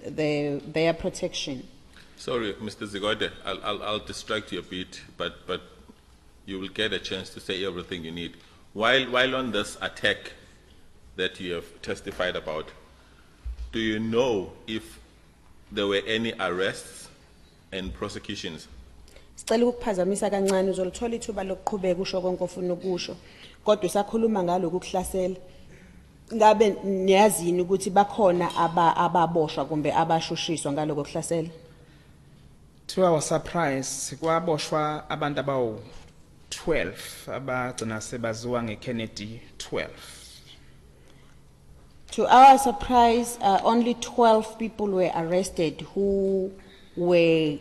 their protection. Sorry, Mr. Zigode, I'll distract you a bit, but you will get a chance to say everything you need. While on this attack that you have testified about, do you know if there were any arrests and prosecutions? Sicela ukuphazamisa kancane uzolithola ithuba lokuqhubeka usho konke ofuna ukusho. Kodwa usakhuluma ngalokhu kuhlasela. Ngabe niyazini ukuthi bakhona ababoshwa kumbe abashushiswa ngalokho kuhlasela? To our surprise, kwaboshwa abantu abawu 12 abagcina sebaziwa ngeKennedy 12. To our surprise, only 12 people were arrested who were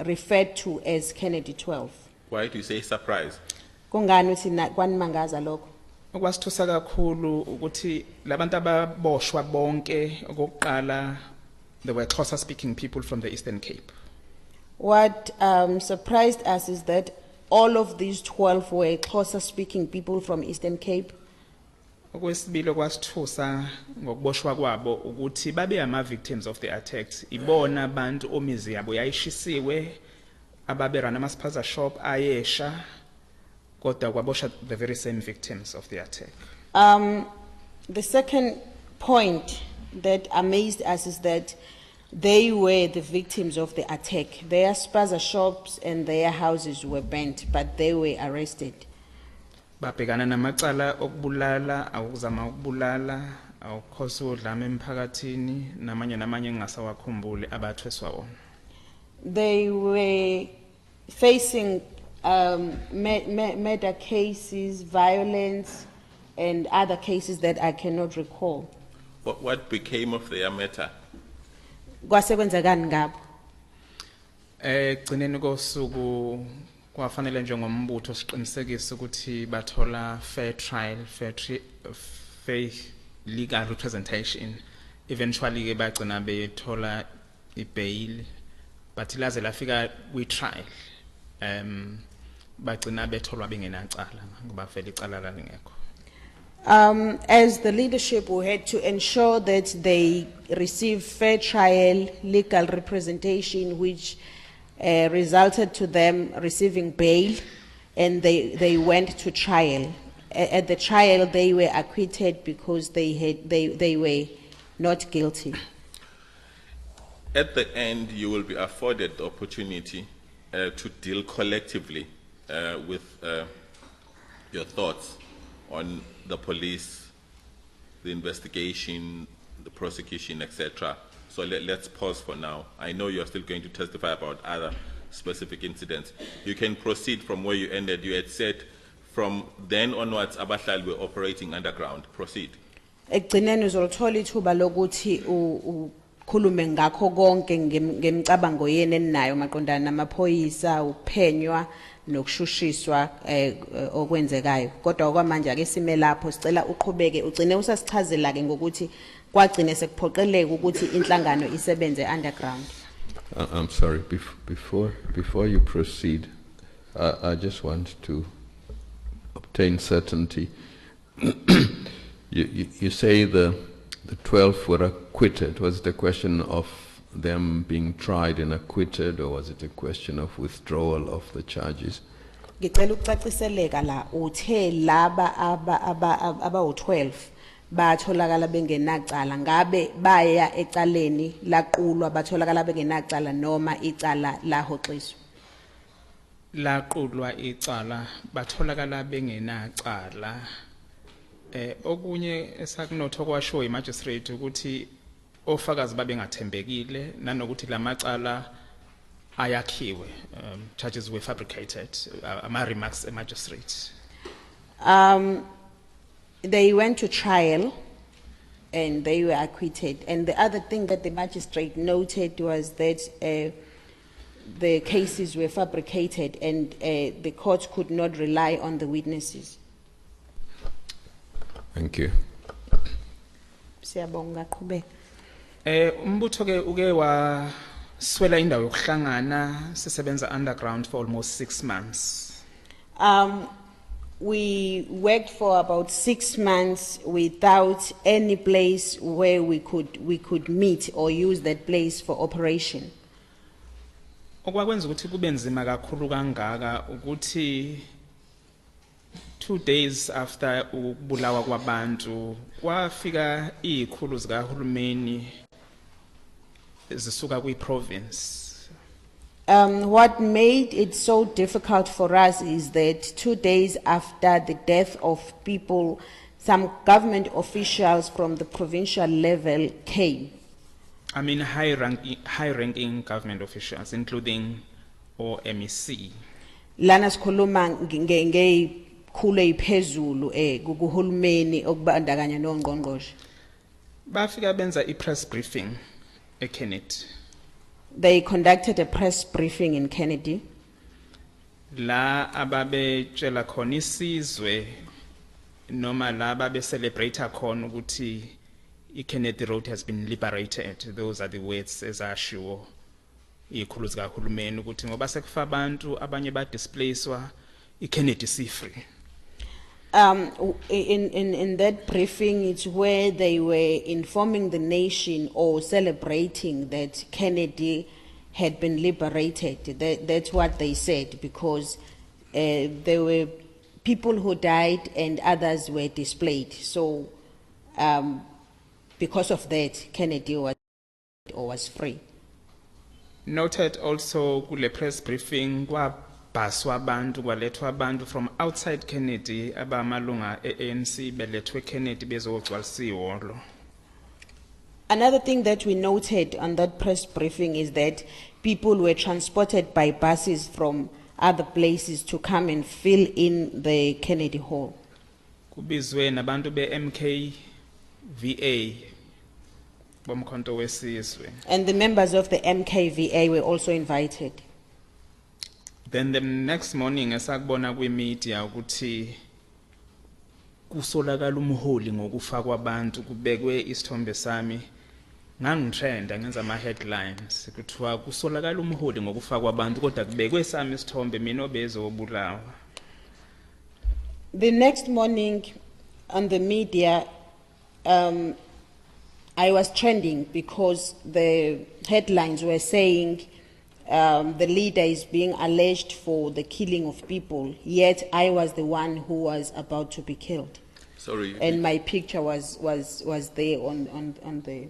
referred to as Kennedy 12. Why do you say surprise? Kungani uthi kwanimangaza lokho? Okwasithusa kakhulu ukuthi labantu ababoshwa bonke okokuqala they were Xhosa speaking people from the Eastern Cape. What surprised us is that all of these 12 were Xhosa speaking people from Eastern Cape. Okwesibili okwasithusa ngokuboshwa kwabo ukuthi babe ama victims of the attacks. Ibona abantu omizi yabo yayishisiwe ababerana amaspaza shop ayesha kodwa kwaboshwa the very same victims of the attack. The second point that amazed us is that they were the victims of the attack. Their spaza shops and their houses were burnt, but they were arrested. Babhekana namacala okubulala, awuzama ukubulala, awukhosi udlame emphakathini namanye engasawakhumbuli abathweswa wona. They were facing murder cases, violence, and other cases that I cannot recall. What became of their matter? Kwasekwenzekani ngabo? Gcineni kosuku kwafanele njengombutho siqinisekise ukuthi bathola fair trial, fair legal representation. Eventually ke bagcina bethola ibail, but ilaze lafika we trial. Bagcina betholwa bengenacala ngoba vele icala lalingekho. As the leadership, we had to ensure that they receive fair trial, legal representation, which resulted to them receiving bail, and they went to trial. At the trial, they were acquitted because they were not guilty. At the end, you will be afforded the opportunity to deal collectively with your thoughts on the police, the investigation, the prosecution, etc. So let's pause for now. I know you're still going to testify about other specific incidents. You can proceed from where you ended. You had said from then onwards, Abahlali were operating underground. Proceed. Ekugcineni uzolithola ithuba lokuthi ukhulume ngakho konke ngemicabango yeni eninayo maqondana namaphoyisa, uphenywa nokushushiswa okwenzekayo. Kodwa okwamanje ake sime lapho sicela uqhubeke ugcine usasichazela ke ngokuthi kwagcine sekuphoqeleka ukuthi inhlangano isebenze underground. I'm sorry, before you proceed, I just want to obtain certainty. You say the 12 were acquitted. Was it a question of them being tried and acquitted, or was it a question of withdrawal of the charges? Ngicela ukucaciseleka la uthe laba aba-12 batholakala bengenacala ngabe baya ecaleni laqulwa batholakala bengenacala noma icala lahoxiswa? Laqulwa icala batholakala bengenacala. Okunye esakunotho kwasho imagistrate ukuthi ofakazi babengathembekile nanokuthi lamacala ayakhiwe, charges were fabricated. My remarks, magistrate. They went to trial and they were acquitted. And the other thing that the magistrate noted was that the cases were fabricated and the court could not rely on the witnesses. Thank you. Siyabonga qhubeka. Umbutho ke uke waswela indawo yokuhlangana sisebenza underground for almost 6 months. We worked for about 6 months without any place where we could meet or use that place for operation. Okwakwenza ukuthi kube nzima kakhulu kangaka ukuthi 2 days after ukubulawa kwabantu kwafika izikhulu zikahulumeni zisuka kwi-province. What made it so difficult for us is that 2 days after the death of people, some government officials from the provincial level came. I mean high-ranking government officials, including MEC. Lana sikhuluma ngezikhulu eziphezulu kuhulumeni okubandakanya noNgqongqoshe. Bafika benza i-press briefing eKennedy. They conducted a press briefing in Kennedy. La ababetshela khona isizwe noma la ababe celebrate khona ukuthi iKennedy Road has been liberated. Those are the words ezashiwo izikhulu zikahulumeni ukuthi ngoba sekufa abantu abanye ba displacewa iKennedy si free. In that briefing, it's where they were informing the nation or celebrating that Kennedy had been liberated. That's what they said, because there were people who died and others were displaced. So, because of that, Kennedy was free. Noted also kule press briefing baswa abantu kwalethwa abantu from outside Kennedy abamalunga ANC belethwe Kennedy bezogcwalisiwo. Another thing that we noted on that press briefing is that people were transported by buses from other places to come and fill in the Kennedy Hall. Kubizwe nabantu beMKVA bomkhonto wesizwe. And the members of the MKVA were also invited. Then the next morning esakubona kwi-media ukuthi kusolakala umholi ngokufa kwabantu kubekwe isithombe sami ngangitrenda ngenza ama headlines kuthiwa kusolakala umholi ngokufa kwabantu kodwa kubekwe sami isithombe mina obezobulawa. The next morning on the media I was trending because the headlines were saying the leader is being alleged for the killing of people, yet I was the one who was about to be killed. Sorry. And my picture was there on the...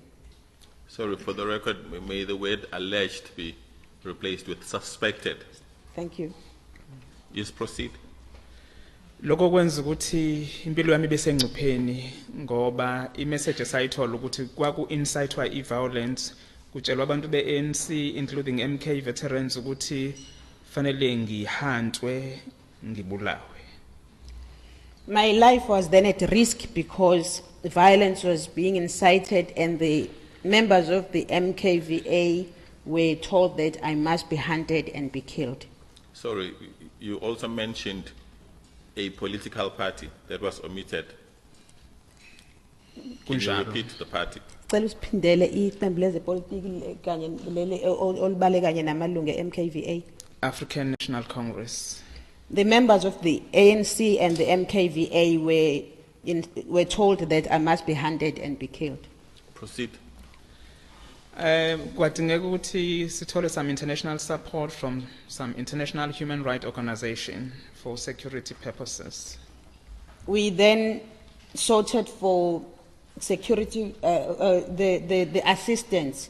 Sorry, for the record, may the word alleged be replaced with suspected. Thank you. Yes, proceed. Lokho kwenza ukuthi impilo yami besengcupheni ngoba imessage sayithola ukuthi kwaku incitwa i-violence kutshelwa abantu be-ANC including MK veterans ukuthi fanele ngihantwe ngibulawe. My life was then at risk because violence was being incited and the members of the MKVA were told that I must be hunted and be killed. Sorry, you also mentioned a political party that was omitted. Can you repeat the party? Cela usiphindele iqembu lezepolitiki kanye leli olibale kanye namalungu eMKVA. African National Congress. The members of the ANC and the MKVA were told that I must be hunted and be killed. Proceed. Kwadingeka ukuthi sithole some international support from some international human rights organization for security purposes. We then sorted for security, the assistance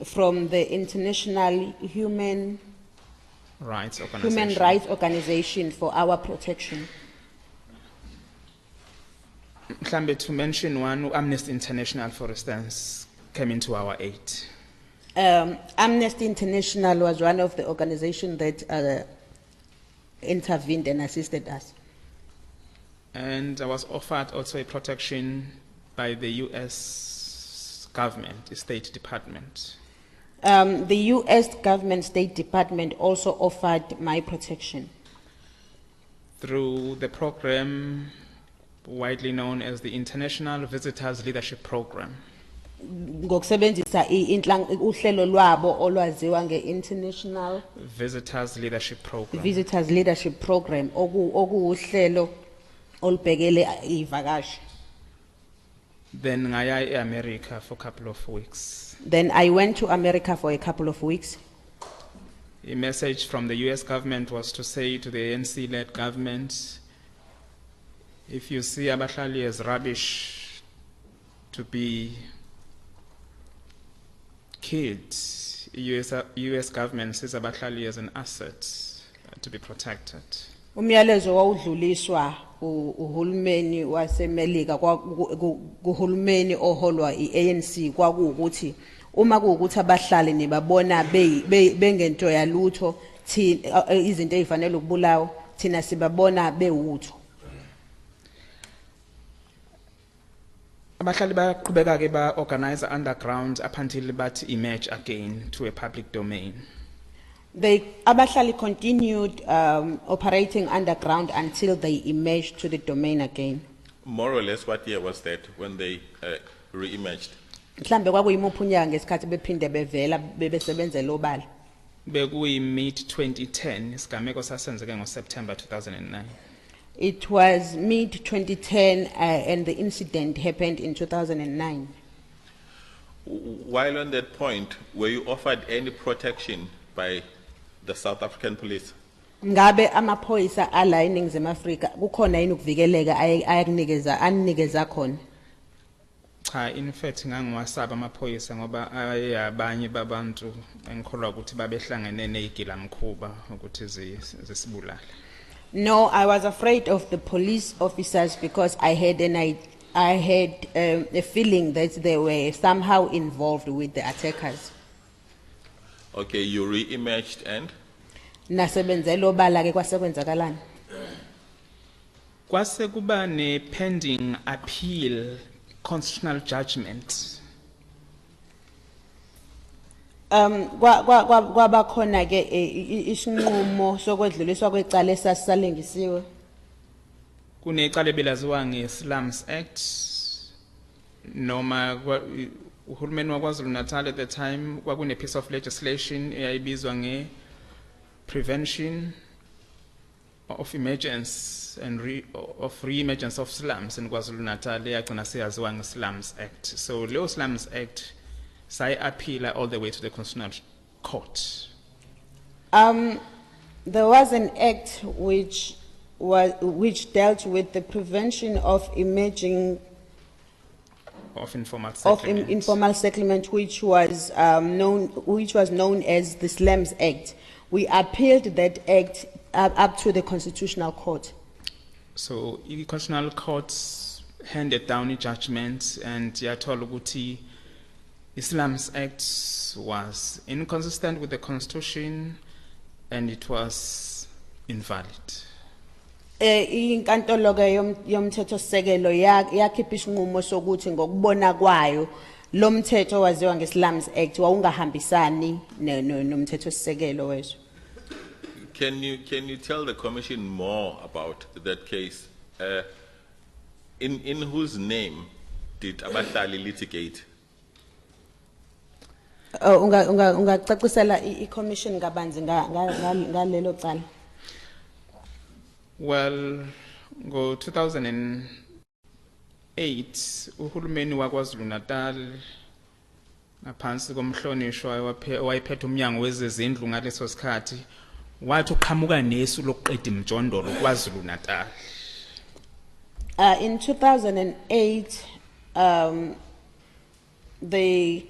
from the International Human Rights Organization. Organization for our protection. Mhlambe to mention one, Amnesty International, for instance, came into our aid. Amnesty International was one of the organizations that intervened and assisted us. And I was offered also a protection by the US government, the State Department. The US government State Department also offered my protection. Through the program widely known as the International Visitors Leadership Program. Ngokusebenzisa uhlelo lwabo olwaziwa nge-International Visitors Leadership Program. Visitors Leadership Program okuhlelo olubhekele ivakashi. Then ngaya eAmerica for a couple of weeks. Then I went to America for a couple of weeks. A message from the US government was to say to the ANC-led government, if you see Abahlali as rubbish to be killed, US government sees Abahlali as an asset to be protected. Umyalezo wawudluliswa uhulumeni waseMelika kuhulumeni oholwa iANC kwakuwukuthi uma kuwukuthi abahlali nibabona bengento yalutho izinto ezifanele ukubulawa thina sibabona bewutho. Abahlali baqhubeka ke ba organize underground up until bathi emerge again to a public domain. Abahlali continued operating underground until they emerged to the domain again. More or less, what year was that when they re-emerged? Mhlambe kwakuyimuphi unyaka ngesikhathi bephinde bevela bebesebenzela obala. Bekuyi mid 2010 isigameko sasenzeke ngoSeptember 2009. It was mid 2010 and the incident happened in 2009. While on that point, were you offered any protection by the South African police? Ngabe amaphoyisa ala eNingizimu Afrika kukhona yini ukuvikeleka anikeza khona? Cha, in fact ngangiwasaba amaphoyisa ngoba ayabanye babantu engikholwa ukuthi babehlangene nezigilamkhuba ukuthi zisibulala. No, I was afraid of the police officers because I had a feeling that they were somehow involved with the attackers. Okay, you re-emerged and? Nasebenzela obala ke kwasekwenzakalani? Kwase kuba ne pending appeal constitutional judgment. Kwaba khona ke isinqumo sokwedluliswa kwecala esasisalengisiwe. Kunecala ebelaziwa ngeSlums Act noma uhulumeni waKwaZulu Natal at the time kwakune piece of legislation eyayibizwa nge Prevention of Emergence and Re-emergence of Slums in KwaZulu Natal eyagcina seyaziwa ngeSlums Act. So leyo Slums Act say appeal all the way to the Constitutional Court. There was an act which dealt with the prevention of emerging of informal settlement. Informal settlement, which was known as the Slums Act. We appealed that act up to the Constitutional Court. So the Constitutional Court handed down a judgment and yathola ukuthi the Slums Act was inconsistent with the Constitution and it was invalid. Inkantolo ke yomthethosisekelo yakhipha isinqumo sokuthi ngokubona kwayo lo mthetho waziwa ngeSlums Act wawungahambisani nomthethosisekelo wethu. Can you tell the commission more about that case? In whose name did Abahlali litigate? Ungacacisela i-commission kabanzi ngalelo cala. Well, go 2008 uhulumeni waKwaZulu Natal ngaphansi komhlonishwa wayephethe umnyango wezezindlu ngaleso sikhathi wathi uqhamuka nesu lokuqeda imjondolo kwaZulu Natal. In 2008 the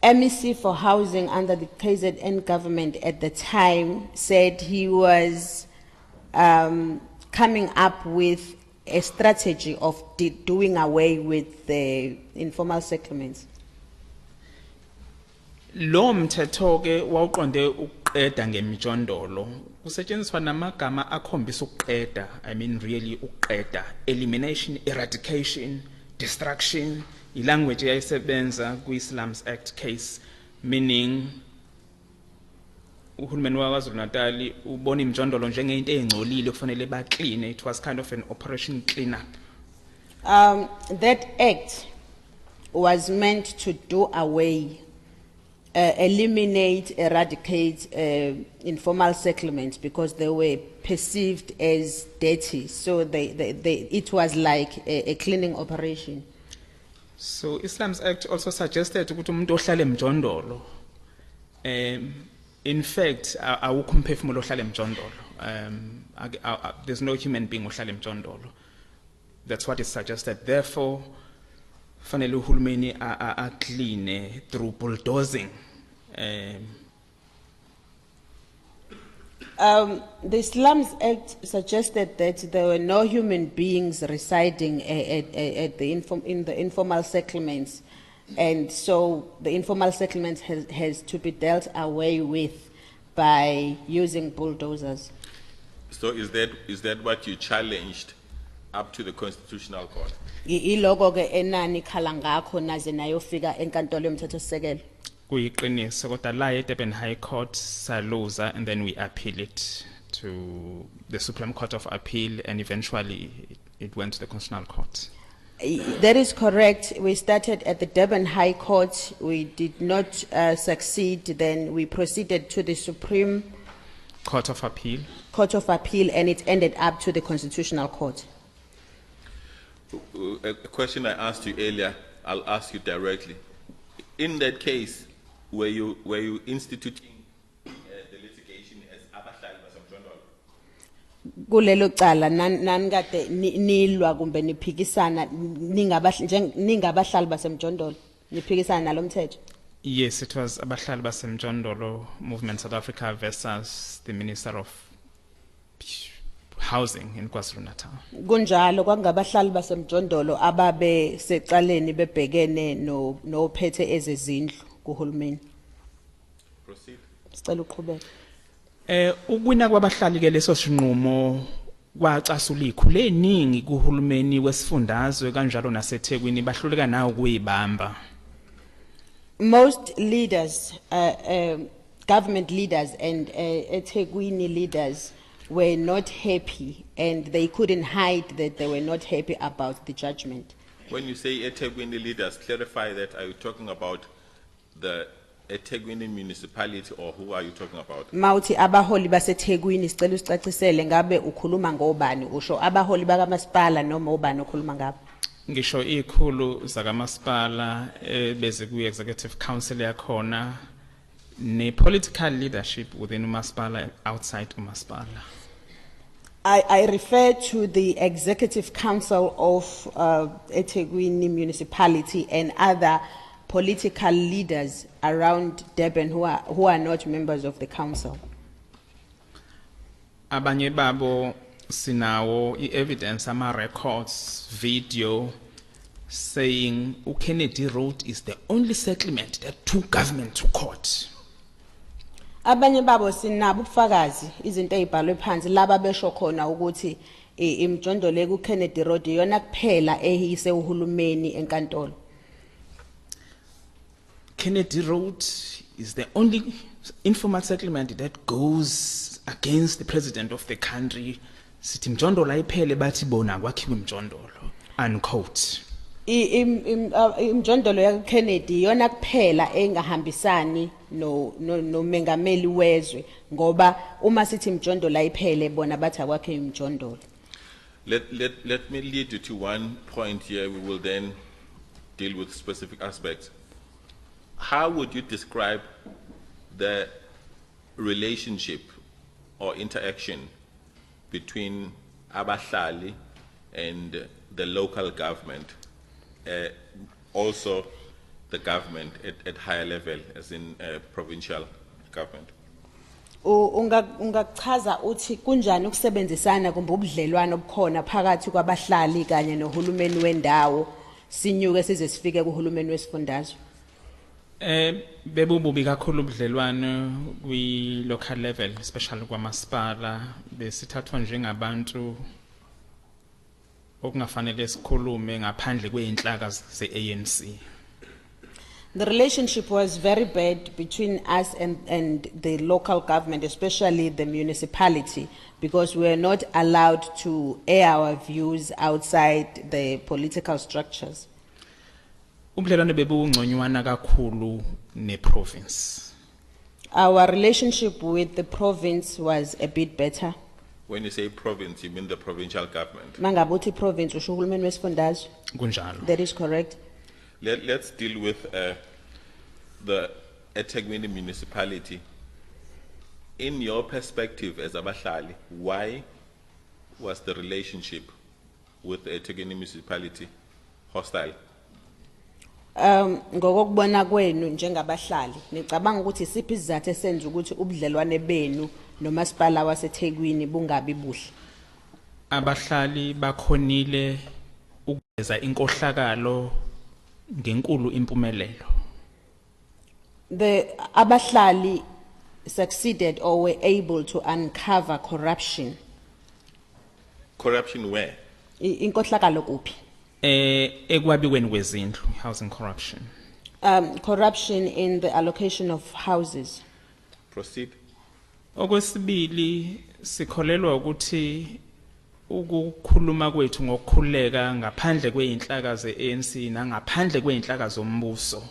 MEC for housing under the KZN government at the time said he was coming up with a strategy of doing away with the informal settlements. Lo mthetho ke wawuqonde ukuqeda ngemjondolo kusetshenziswa namagama akhombisa ukuqeda, I mean really ukuqeda, elimination, eradication, destruction, ilanguage eyayisebenza kwi-Slums Act case, meaning uhulumeni waKwaZulu Natal ubona imjondolo njengento engcolile kufanele ba clean. It was kind of an operation clean up. That act was meant to do away eradicate informal settlements because they were perceived as dirty. So it was like a cleaning operation. So Islam's Act also suggested ukuthi umuntu ohlala eMjondolo in fact awukho umphefumulo ohlala eMjondolo. There's no human being ohlala eMjondolo. That's what is suggested. Therefore fanele uhulumeni a clean through bulldozing. The Slums Act suggested that there were no human beings residing in the informal settlements, and so the informal settlements has to be dealt away with by using bulldozers. So is that what you challenged up to the Constitutional Court? Iloko ke enani khala ngakho naze nayofika enkantolo yomthethosisekelo. Kuyiqiniso kodwa la eDurban High Court saluza, and then we appeal it to the Supreme Court of Appeal, and eventually it went to the Constitutional Court. That is correct. We started at the Durban High Court. We did not succeed. Then we proceeded to the Supreme Court of Appeal. And it ended up to the Constitutional Court. A question I asked you earlier, I'll ask you directly. In that case, were you instituting the litigation as Abahlali baseMjondolo? Kulelo cala nankade nilwa kumbe niphikisana ningabahlali baseMjondolo niphikisana nalomthetho? Yes, it was Abahlali baseMjondolo Movement South Africa versus the Minister of Housing in KwaZulu-Natal. Kunjalo kwangabahlali baseMjondolo ababe secaleni bebhekene no phethe ezezindlu kuhulumeni. Proceed. Sicela uqhubeke. Ukwina kwabahlali ke leso sinqumo kwacasula ikhulu eningi kuhulumeni wesifundazwe kanjalo naseThekwini bahluleka nawo kuyibamba. Most leaders, government leaders and eThekwini leaders were not happy, and they couldn't hide that they were not happy about the judgment. When you say eThekwini leaders, clarify that. Are you talking about the eThekwini municipality, or who are you talking about? Mauthi abaholi baseThekwini sicela usicacisele ngabe ukhuluma ngobani, usho abaholi bakamasipala noma ubani okhuluma ngabo? Ngisho ikhulu zakamasipala beze ku executive council yakhona ne political leadership within umasipala outside umasipala. I refer to the executive council of eThekwini municipality and other political leaders around Durban who are not members of the council. Abanye babo sinawo evidence ama records video saying Kennedy Road is the only settlement that took government to court. Abanye babo sinabo ubufakazi izinto ezibhalwe phansi laba besho khona ukuthi iMjondolo ku Kennedy Road yona kuphela ehise uhulumeni enkantolo. Kennedy Road is the only informal settlement that goes against the president of the country. Sithi Mjondolo ayiphele bathi bona kwakhiwe Mjondolo, unquote. Imjondolo ya Kennedy yona kuphela engahambisani no mengameli wezwe ngoba uma sithi Mjondolo ayiphele bona bathi akwakhe imjondolo. Let me lead you to one point here. We will then deal with specific aspects. How would you describe the relationship or interaction between Abahlali and the local government, also the government at higher level, as in provincial government? Ungachaza uthi kunjani ukusebenzisana kumbe ubudlelwano obukhona phakathi kwabahlali kanye nohulumeni wendawo sinyuke size sifike kuhulumeni wesifundazwe? Bebububi kakhulu ubudlelwano kwi local level, especially kwamasipala, besithathwa njengabantu okungafanele sikhulume ngaphandle kweinhlaka ze-ANC. The relationship was very bad between us and the local government, especially the municipality, because we were not allowed to air our views outside the political structures. Ubudlelwane bebungconywana kakhulu neprovince. Our relationship with the province was a bit better. When you say province, you mean the provincial government. Mangabuti province usho uhulumeni wesifundazwe. Kunjalo. That is correct. Let's deal with the eThekwini municipality. In your perspective as Abahlali, why was the relationship with the eThekwini municipality hostile? Ngokubona kwenu njengabahlali nicabanga ukuthi isiphi isizathu esenza ukuthi ubudlelwane benu nomasipala waseThekwini bungabi buhle? Abahlali bakhonile ukuveza inkohlakalo ngenkulu impumelelo. The Abahlali succeeded or were able to uncover corruption. Corruption where? Inkohlakalo kuphi? Ekwabiweni kwezindlu, housing corruption. Corruption in the allocation of houses. Proceed. Okwesibili sikholelwa ukuthi ukukhuluma kwethu ngokukhuleka ngaphandle kweinhlaka zeANC nangaphandle kweinhlaka zombuso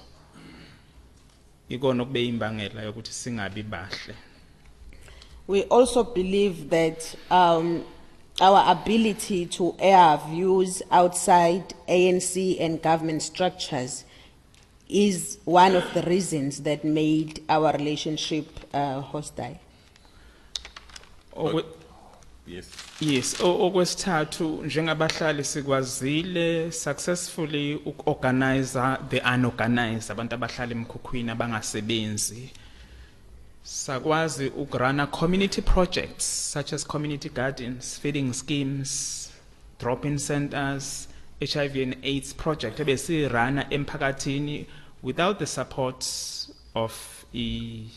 ikona kube imbangela yokuthi singabi bahle. We also believe that our ability to air views outside ANC and government structures is one of the reasons that made our relationship hostile. Yes. Yes, okwesithathu njengabahlali sikwazile successfully ukorganize the unorganized, abantu abahlala emkhukhwini abangasebenzi. Sakwazi ukurana community projects such as community gardens, feeding schemes, drop-in centers, HIV and AIDS project ebesirana emphakathini without the support of the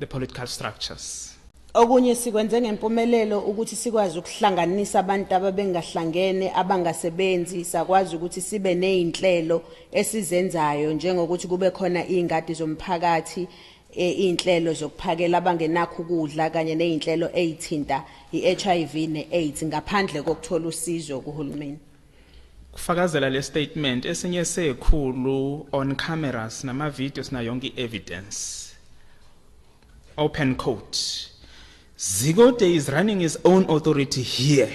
political structures. Okunye sikwenze ngempumelelo ukuthi sikwazi ukuhlanganisa abantu ababengahlangene abangasebenzi, sakwazi ukuthi sibe nezinhlelo esizenzayo njengokuthi kube khona ingadi zomphakathi, inhlelo zokuphakela abangenakho ukudla kanye nezinhlelo ezithinta iHIV neAIDS ngaphandle kokuthola usizo kuhulumeni. Kufakazela le statement esinye sekhulu on cameras nama videos na yonke evidence. Open quote. Zigote is running his own authority here.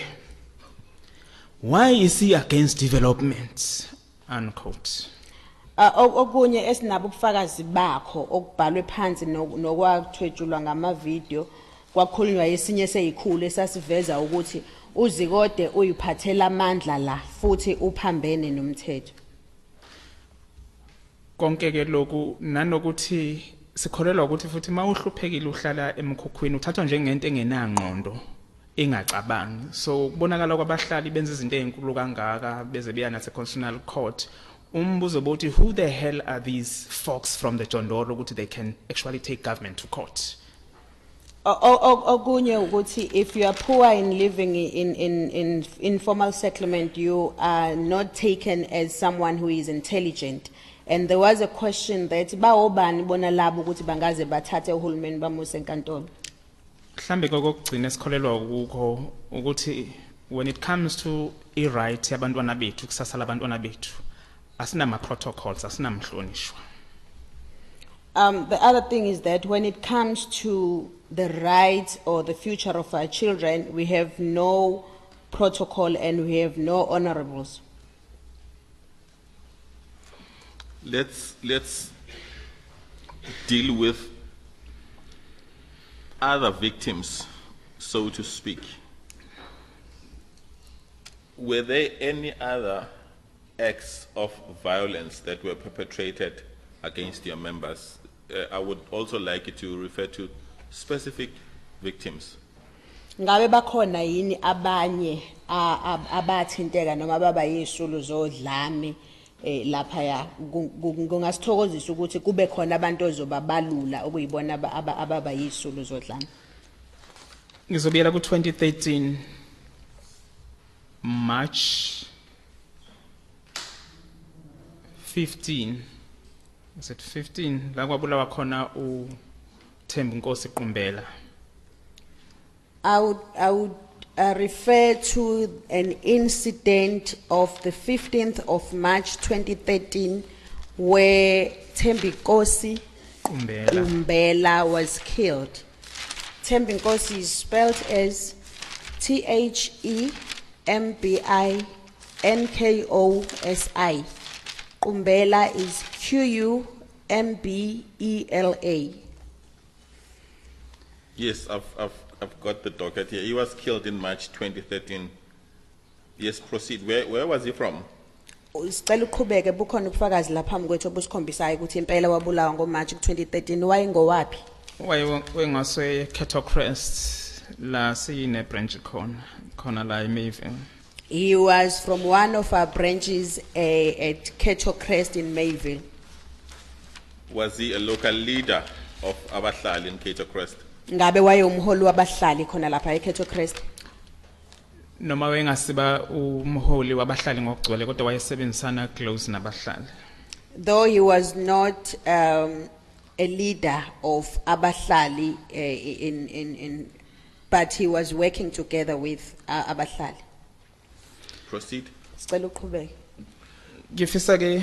Why is he against development? Unquote. Okunye esinabo ubufakazi bakho okubhalwe phansi nokwathwetshulwa ngama video kwakhulunywa yesinye seyikhulu esasiveza ukuthi uZikode uyiphathela amandla la futhi uphambene nomthetho. Konke ke lokhu nanokuthi sikholelwa ukuthi futhi mawuhluphekile uhlala emkhukhwini uthathwa njengento engenangqondo engacabangi. So kubonakala kwabahlali benza izinto ezinkulu kangaka beze beya nase constitutional court. Umbuzo bothi who the hell are these folks from the Jondolo ukuthi they can actually take government to court? Okunye ukuthi if you are poor in living in informal settlement, you are not taken as someone who is intelligent. And there was a question that baobani bona labo ukuthi bangaze bathathe uhulumeni bamuse enkantolo. Mhlambe kokugcina sikholelwa ukho ukuthi when it comes to i-right yabantwana bethu kusasa labantwana bethu asinama protocols asinamhlonishwa. The other thing is that when it comes to the rights or the future of our children, we have no protocol and we have no honorables. Let's deal with other victims, so to speak. Were there any other acts of violence that were perpetrated against your members? I would also like you to refer to specific victims. Ngabe bakhona yini abanye abathinteka noma baba yisulu zodlame lapha ya kungasithokozisa ukuthi kube khona abantu ozobabalula okuyibona ababa yisulu zodlame. Ngizobuyela ku 2013 March 15. Is it 15? La kwabulawa khona Thembi Nkosi Qumbela. I would refer to an incident of the 15th of March 2013 where Thembinkosi Umbela was killed. Thembinkosi is spelled as Thembinkosi. Umbela is Qumbela. Yes, I've got the docket here. He was killed in March 2013. Yes, proceed. Where was he from? Sicela uqhubeke bukhona ubufakazi lapha phambi kwethu obusikhombisayo ukuthi impela wabulawa ngoMarch 2013 wayengowaphi? Wayengase Cattle Crest la sine branch khona la eMayville. He was from one of our branches at Cattle Crest in Mayville. Was he a local leader of Abahlali in Cattle Crest? Ngabe wayengumholi wabahlali khona lapha eCattle Crest? Noma wengasiba umholi wabahlali ngokugcwele kodwa wayesebenzisana close nabahlali. Though he was not a leader of Abahlali but he was working together with Abahlali. Proceed. Sicela uqhubeke. Ngifisa ke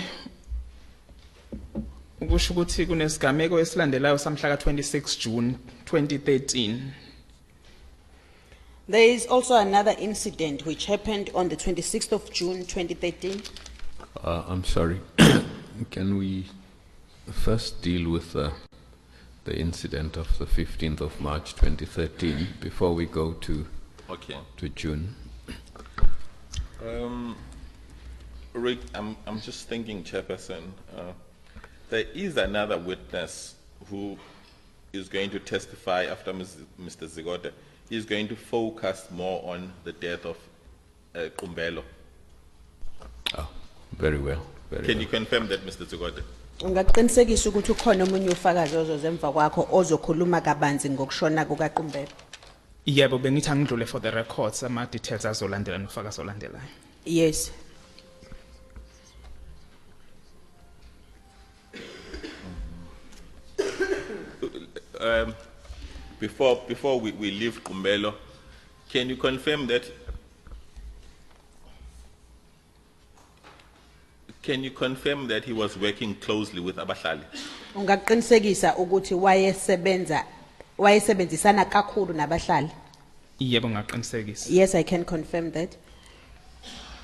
ukusho ukuthi kunesigameko esilandelayo samhla ka26 June 2013. There is also another incident which happened on the 26th of June 2013. I'm sorry. Can we first deal with the incident of the 15th of March 2013 before we go to June? Rick, I'm just thinking, Chairperson, there is another witness who is going to testify after Mr. Zigote. He's going to focus more on the death of Kumbelo. Oh, very well. Can you confirm that, Mr. Zigote? Ungaqinisekisa ukuthi ukhona omunye ufakazi ozozemva kwakho ozokhuluma kabanzi ngokushona kukaQumbelo? Yebo, bengithi angidlule for the records ama details azolandela nofakazi olandelayo. Yes. Before we leave Kumbelo, can you confirm that? Can you confirm that he was working closely with Abahlali? Ungaqinisekisa ukuthi wayesebenzisana kakhulu nabahlali? Yebo, ngaqinisekisa. Yes, I can confirm that.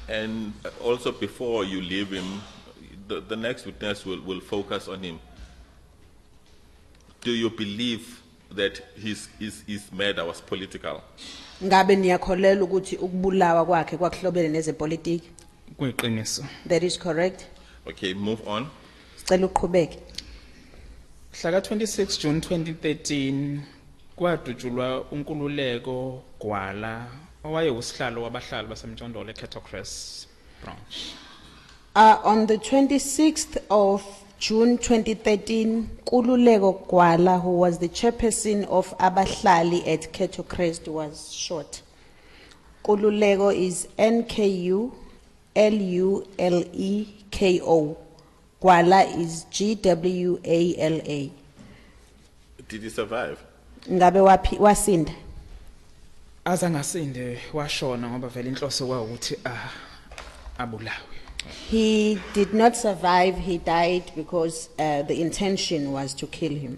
And also before you leave him, the next witness will focus on him. Do you believe that his murder was political? Ngabe niyakholelwa ukuthi ukubulawa kwakhe kwakuhlobene nezepolitiki? Kuyiqiniso. That is correct. Okay, move on. Sicela uqhubeke. Mhla ka26 June 2013 kwadutshulwa unkululeko Gwala owayewusihlalo wabahlali baseMjondolo eCattle Crest branch. On the 26th of June 2013, Kululeko Gwala, who was the chairperson of Abahlali at Cattle Crest, was shot. Kululeko is NKULULEKO. Gwala is GWALA. Did he survive? Ngabe wasinda? Azangasinde washona ngoba vele inhloso kwawo ukuthi abulawe. He did not survive, he died because the intention was to kill him.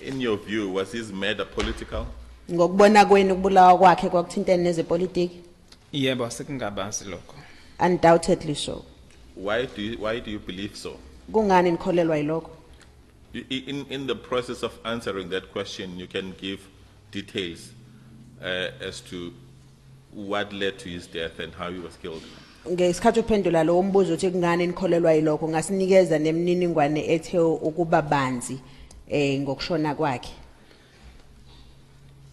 In your view, was his murder political? Ngokubona kwenu ukubulawa kwakhe kwakuthintene nezepolitiki? Yebo, asekungabazi lokho. Undoubtedly so. Why do you believe so? Kungani nikholelwa yilokho? In the process of answering that question, you can give details as to what led to his death and how he was killed. Ngesikhathi uphendula lo mbuzo uthi kungani nikholelwa yilokho, ngasinikeza nemininingwane ethe ukuba banzi ngokushona kwakhe.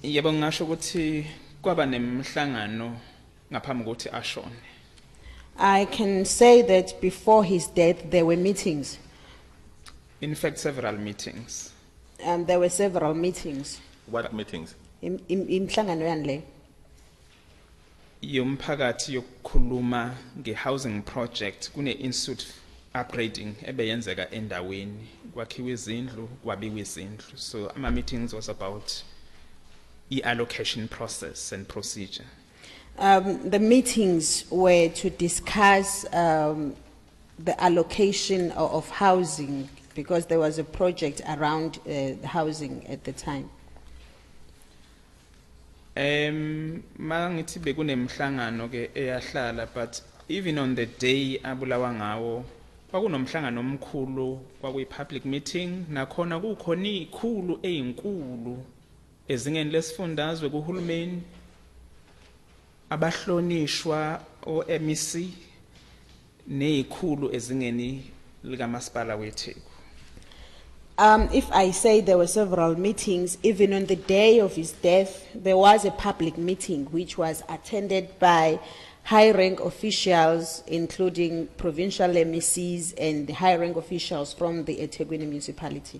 Yebo, ngisho ukuthi kwaba nemhlangano ngaphambi kokuthi ashone. I can say that before his death there were meetings. In fact, several meetings. There were several meetings. What meetings? Imhlangano yani le? Yomphakathi yokukhuluma ngehousing project kune institute upgrading ebeyenzeka endaweni kwakhiwa izindlu kwabiwa izindlu. So ama meetings was about allocation process and procedure. The meetings were to discuss the allocation of housing because there was a project around housing at the time. Mangithi bekunemhlangano ke eyahlala, but even on the day abulawa ngawo kwakunomhlangano omkhulu kwakuyi public meeting nakhona kukhona izikhulu ezinkulu ezingeni lesifundazwe kuhulumeni abahlonishwa o-MEC nezikhulu ezingeni likamasipala weTheku. If I say there were several meetings, even on the day of his death, there was a public meeting which was attended by high-rank officials, including provincial MECs and high-rank officials from the eThekwini municipality.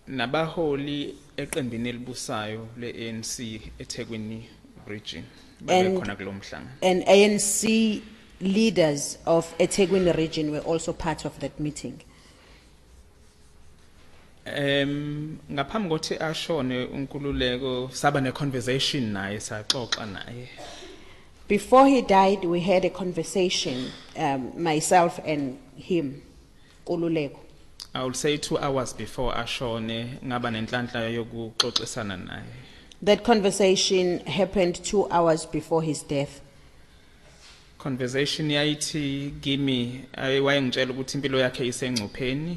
Nabaholi eqembini elibusayo le-ANC eThekwini region And- babekhona kulo mhlangano. And ANC leaders of eThekwini region were also part of that meeting. Ngaphambi kokuthi ashone uNkululeko saba ne conversation naye saxoxa naye. Before he died, we had a conversation, myself and him, Kululeko. I will say 2 hours before ashone ngaba nenhlanhla yokuxoxisana naye. That conversation happened 2 hours before his death. Conversation yayithi kimi wayengitshela ukuthi impilo yakhe isengcupheni.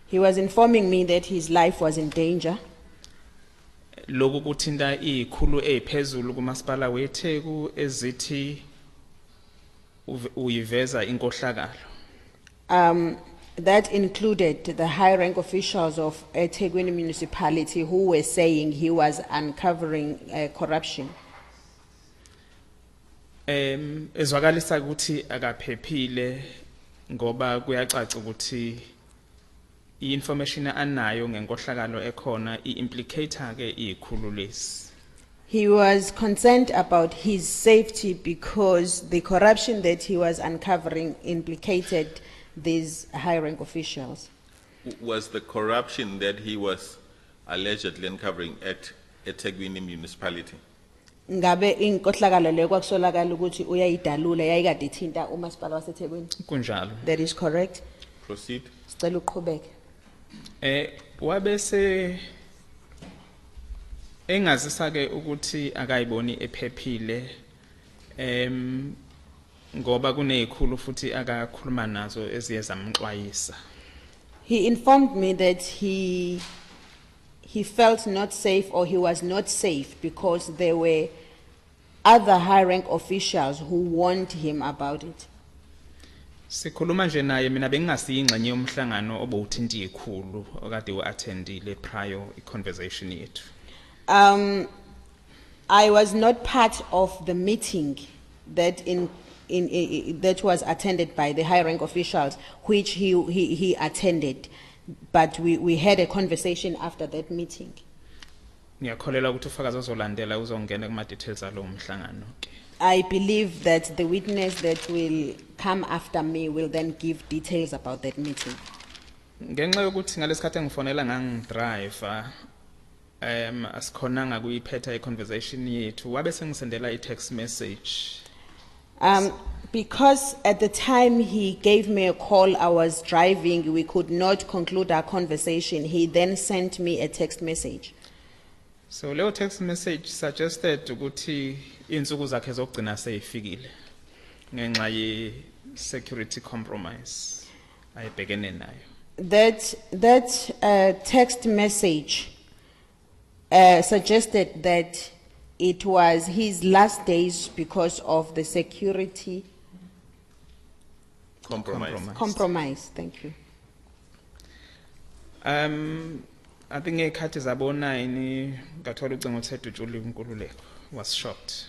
He was informing me that his life was in danger. Lokhu kuthinta izikhulu eziphezulu kumasipala weTheku ezithi uyiveza inkohlakalo. That included the high-rank officials of eThekwini municipality who were saying he was uncovering corruption. Ezwakalisa ukuthi akaphephile ngoba kuyacaca ukuthi i-information anayo ngenkohlakalo ekhona i-implicator ke izikhulu lezi. He was concerned about his safety because the corruption that he was uncovering implicated these high-rank officials. Was the corruption that he was allegedly uncovering at eThekwini municipality? Ngabe inkohlakalo leyo kwakusolakala ukuthi uyayidalula yayikade ithinta umasipala waseThekwini. Kunjalo. That is correct. Proceed. Sicela uqhubeke. Wabese engazisa ke ukuthi akayiboni ephephile ngoba kunezikhulu futhi akakhuluma nazo eziyeza mxwayisa. He informed me that he felt not safe or he was not safe because there were other high-rank officials who warned him about it. Sikhuluma nje naye mina bengingasiyingxenye yomhlangano obowuthinta izikhulu okade uattendile prior conversation yethu. I was not part of the meeting that that was attended by the high-rank officials, which he attended, but we had a conversation after that meeting. Ngiyakholela ukuthi ufakazi ozolandela uzongena kuma details alo mhlangano ke. I believe that the witness that will come after me will then give details about that meeting. Ngenxa yokuthi ngalesikhathi engifonela ngangidrive asikhonanga kuyiphetha i-conversation yethu wabe sengisendela i-text message. Because at the time he gave me a call, I was driving, we could not conclude our conversation. He then sent me a text message. So leyo text message suggested ukuthi insuku zakhe zokugcina seyifikile ngenxa ye security compromise ayibhekene nayo. That text message suggested that it was his last days because of the security compromise. Thank you. I think ngekhathi zabona ini ngathola ucingo thethu Julie uNkululeko was shocked.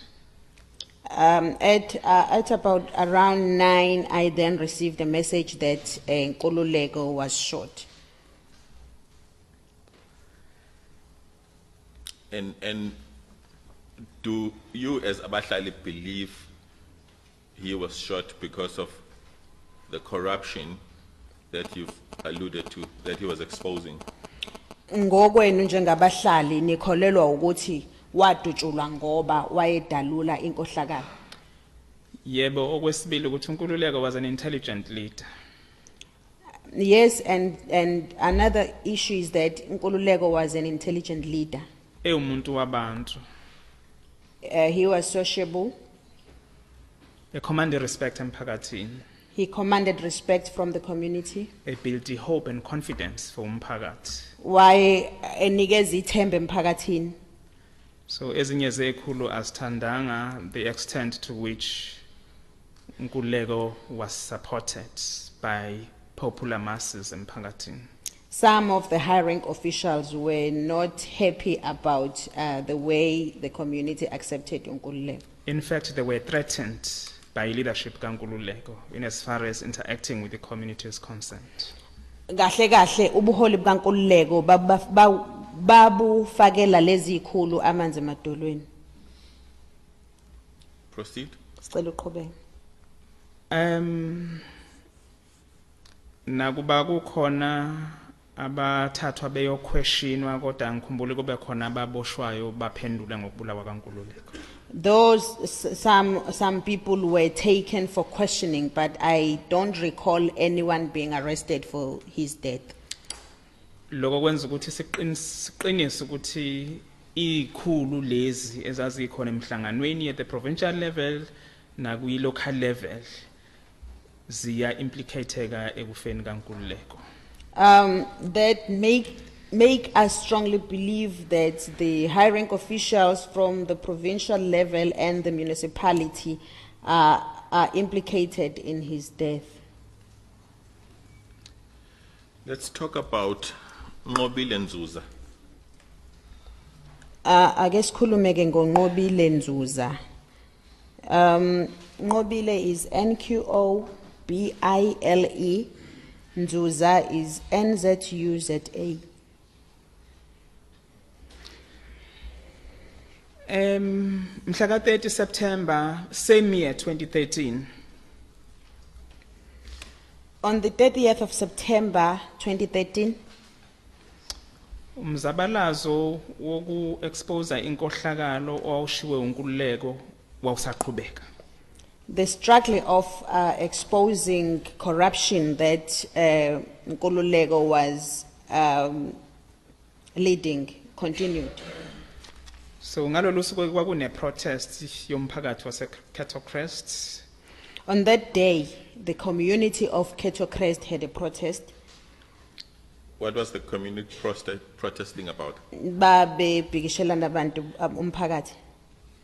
At about around 9, I then received a message that Nkululeko was shot. And do you as Abahlali believe he was shot because of the corruption that you've alluded to, that he was exposing? Ngokwenu njengabahlali nikholelwa ukuthi wadutshulwa ngoba wayedalula inkohlakalo. Yebo, okwesibili ukuthi uNkululeko was an intelligent leader. Yes, and another issue is that Nkululeko was an intelligent leader. Umuntu wabantu. He was sociable. He commanded respect emphakathini. He commanded respect from the community. He built hope and confidence for umphakathi. Why enikeza ithemba emphakathini. So ezinye zekhulu asithandanga the extent to which Nkululeko was supported by popular masses emphakathini. Some of the high-rank officials were not happy about the way the community accepted Nkululeko. In fact, they were threatened by leadership kaNkululeko in as far as interacting with the community is concerned. Kahle kahle ubuholi bkaNkululeko babufakela lezi ikhulu amanzi emadolweni. Proceed. Sicela uqhubeke. Nakuba kukhona abathathwa beyoquestionwa kodwa ngikhumbule kube khona ababoshwayo baphendula ngokubulawa kaNkululeko. Some people were taken for questioning, but I don't recall anyone being arrested for his death. Lokho kwenza ukuthi siqinise ukuthi ikhulu lezi ezazikhona emhlanganweni at the provincial level na kwi local level ziya implicateka ekufeni kaNkululeko. That make us strongly believe that the high-rank officials from the provincial level and the municipality are implicated in his death. Let's talk about Nqobile Nzuza. I guess khulumeke ngoNqobile Nzuza. Nqobile is NQOBILE. Nzuza is NZUZA. Mhla ka 30 September same year 2013. On the 30th of September 2013, umzabalazo woku expose inkohlakalo owushiwe uNkululeko wawusaqhubeka. the struggle of exposing corruption that Nkululeko was leading continued. So ngalolu suku kwakune protest yomphakathi waseCattle Crest. On that day, the community of Keto Crest had a protest. What was the community protesting about? Babebhikishela nabantu umphakathi.